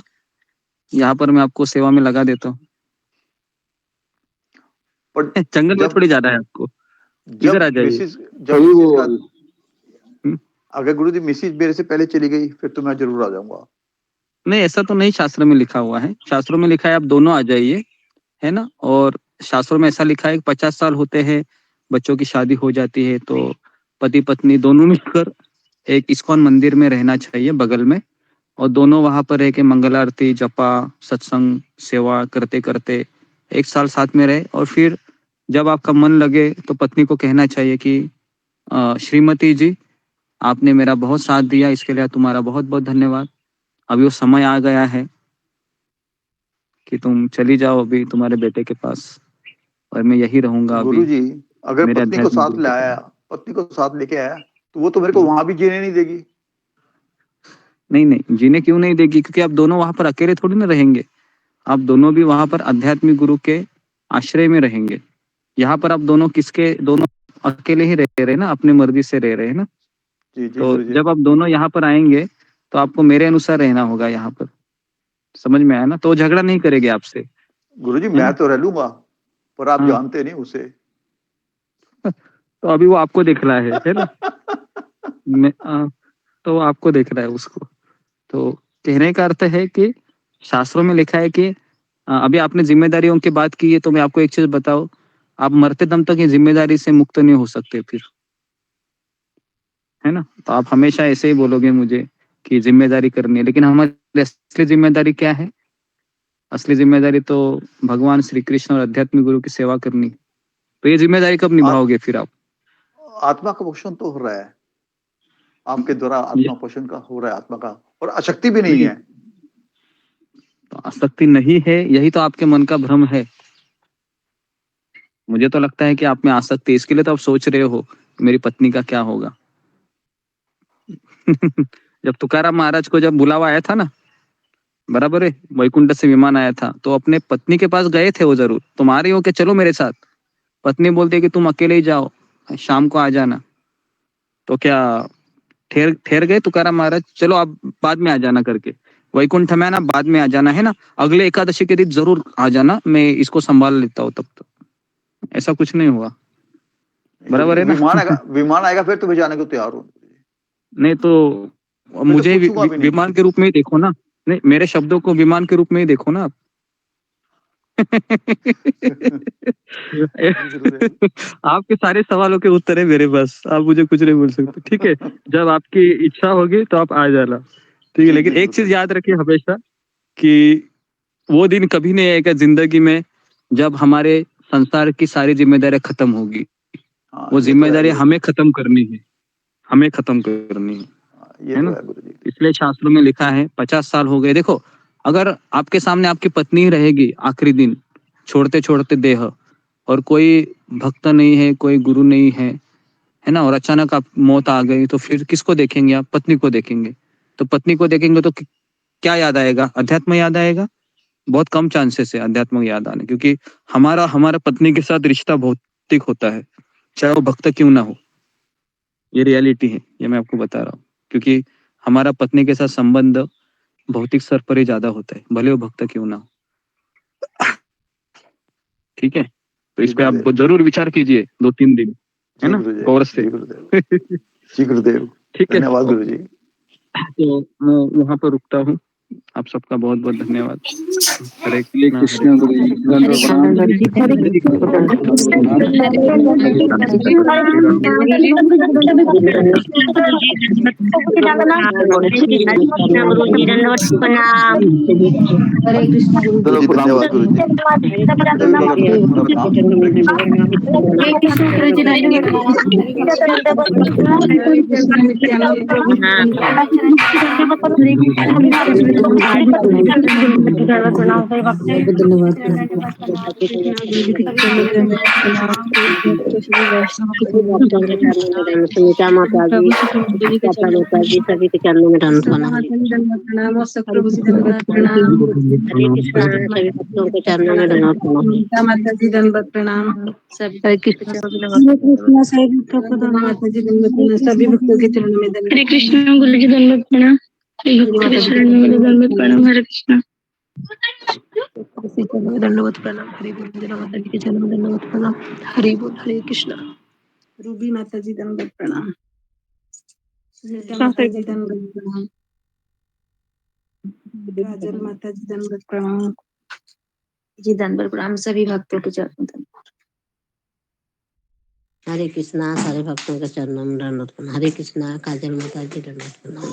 यहाँ पर मैं आपको सेवा में लगा देता हूँ। पर जंगल में जब थोड़ी जाना है आपको, इधर जब आ जाइए। मिसिस जब मिसिस का अगर गुरुजी मिसिस मेरे से पहले चली गई फिर तो मैं जरूर आ जाऊंगा। नहीं, ऐसा तो नहीं शास्त्र में लिखा हुआ है। शास्त्रों में लिखा है आप दोनों आ जाइए, है ना। और शास्त्रों में ऐसा लिखा है कि 50 साल होते हैं, बच्चों की शादी हो जाती है, तो पति पत्नी दोनों मिलकर एक इस्कॉन मंदिर में रहना चाहिए बगल में, और दोनों वहां पर रह के मंगल आरती, जपा, सत्संग, सेवा करते करते 1 साल साथ में रहे। और फिर जब आपका मन लगे तो पत्नी को कहना चाहिए कि श्रीमती जी, आपने मेरा बहुत साथ दिया, इसके लिए तुम्हारा बहुत बहुत धन्यवाद। अभी वो समय आ गया है कि तुम चली जाओ अभी तुम्हारे बेटे के पास, और मैं यही रहूंगा अभी गुरुजी अगर मेरे पत्नी को आध्यात्मिक साथ गुरु ले के आया, पास। पत्नी को साथ लेके आया तो वो तो मेरे को वहां भी जीने नहीं देगी। नहीं नहीं, जीने क्यों नहीं देगी? क्योंकि आप दोनों वहां पर अकेले थोड़ी ना रहेंगे, आप दोनों भी वहां पर आध्यात्मिक गुरु के आश्रय में रहेंगे। यहाँ पर आप दोनों दोनों अकेले ही रह रहे हैं ना, अपनी मर्जी से रह रहे हैं ना। जी जी तो गुरुजी। जब आप दोनों यहाँ पर आएंगे तो आपको मेरे अनुसार रहना होगा यहाँ पर, समझ में आया ना। तो वो झगड़ा नहीं करेगी आपसे, गुरुजी है मैं ना। तो रह लूंगा, पर आप हाँ, जानते नहीं उसे। तो अभी वो आपको देख रहा है ना। तो वो आपको देख रहा है उसको। तो कहने का अर्थ है कि शास्त्रों में लिखा है कि अभी आपने जिम्मेदारियों की बात की है, तो मैं आपको एक चीज बताऊं, आप मरते दम तक ये जिम्मेदारी से मुक्त नहीं हो सकते फिर, है ना। तो आप हमेशा ऐसे ही बोलोगे मुझे कि जिम्मेदारी करनी है, लेकिन हमारी असली जिम्मेदारी क्या है? असली जिम्मेदारी तो भगवान श्री कृष्ण और आध्यात्मिक गुरु की सेवा करनी। तो ये जिम्मेदारी कब निभाओगे फिर आप? आत्मा का पोषण तो हो रहा है, आपके द्वारा आत्मा पोषण का हो रहा है आत्मा का, और आसक्ति भी नहीं है। तो आसक्ति नहीं है, यही तो आपके मन का भ्रम है। मुझे तो लगता है कि आप में आसक्ति, इसके लिए तो आप सोच रहे हो मेरी पत्नी का क्या होगा। जब तुकाराम महाराज को जब बुलावा आया था ना, बराबर है, वैकुंठ से विमान आया था, तो अपने पत्नी के पास गए थे वो जरूर, तुम आ रही हो कि चलो मेरे साथ। पत्नी बोलती है कि तुम अकेले ही जाओ, शाम को आ जाना। तो क्या ठहर ठहर गए तुकाराम महाराज? चलो आप बाद में आ जाना करके, वैकुंठ में आना, बाद में आ जाना, है ना, अगले एकादशी के दिन जरूर आ जाना, मैं इसको संभाल लेता हूँ तब तक। ऐसा कुछ नहीं हुआ, बराबर है ना। विमान आएगा फिर तो मैं जाने को तैयार हूँ। नहीं तो मुझे विमान के रूप में ही देखो ना। नहीं, मेरे शब्दों को विमान के रूप में ही देखो ना आप। आपके सारे सवालों के उत्तर है मेरे पास, आप मुझे कुछ नहीं बोल सकते, ठीक है। जब आपकी इच्छा होगी तो आप आ जाना, ठीक है। लेकिन एक चीज याद रखिए हमेशा कि वो दिन कभी नहीं आएगा जिंदगी में जब हमारे संसार की सारी जिम्मेदारियां खत्म होगी। वो जिम्मेदारी हमें खत्म करनी है, हमें खत्म करनी है ना। इसलिए शास्त्रों में लिखा है 50 साल हो गए। देखो, अगर आपके सामने आपकी पत्नी रहेगी आखिरी दिन छोड़ते छोड़ते देह, और कोई भक्त नहीं है, कोई गुरु नहीं है ना, और अचानक आप मौत आ गई, तो फिर किसको देखेंगे आप? पत्नी को देखेंगे। तो पत्नी को देखेंगे तो क्या याद आएगा? अध्यात्म याद आएगा? बहुत कम चांसेस है अध्यात्म याद आने, क्योंकि हमारा पत्नी के साथ रिश्ता भौतिक होता है, चाहे वो भक्त क्यों ना हो। ये रियलिटी है, ये मैं आपको बता रहा हूँ, क्योंकि हमारा पत्नी के साथ संबंध भौतिक स्तर पर ही ज्यादा होता है, भले वो भक्त क्यों ना हो। ठीक है, तो इस पे आप जरूर विचार कीजिए 2-3 दिन, है ना, गौर से। जी गुरुदेव, ठीक है, धन्यवाद गुरु जी। तो मैं वहां पर रुकता हूँ। आप सबका बहुत बहुत धन्यवाद। हरे कृष्ण गुरु जी, हरे कृष्ण गुरु जी, धन्यवाद गुरु जी। हरे कृष्ण प्रणाम सभी भक्त सुनीता माता जी माता जी सभी के चरणों में दंड प्रणाम। प्रणाम और सब प्रभु जी दंडवत प्रणाम। हरे कृष्णा सभी भक्तों के चरणों में दंड प्रणाम। सुनीता माता जी दंडवत प्रणाम। सब हरे कृष्ण माता जी दंडवत प्रणाम। सभी भक्तों के चरणों में दंडवत हरे कृष्ण गुरु जी दंडवत प्रणाम। भक्तों के शरण में दंडवत प्रणाम। हरे कृष्ण दंडवत प्रणाम। हरि बोल जय माता जी के चरणों में दंडवत प्रणाम। हरि बोल हरे कृष्ण। रूबी माता जी दंडवत प्रणाम। सुनीता माता जी दंडवत प्रणाम। काजल माता जी दंडवत प्रणाम। जी दंडवत प्रणाम सभी भक्तों के चरणों में। हरे कृष्णा सारे भक्तों के चरणों में दंड प्रणाम। हरे कृष्णा काजल माता जी दंड प्रणाम।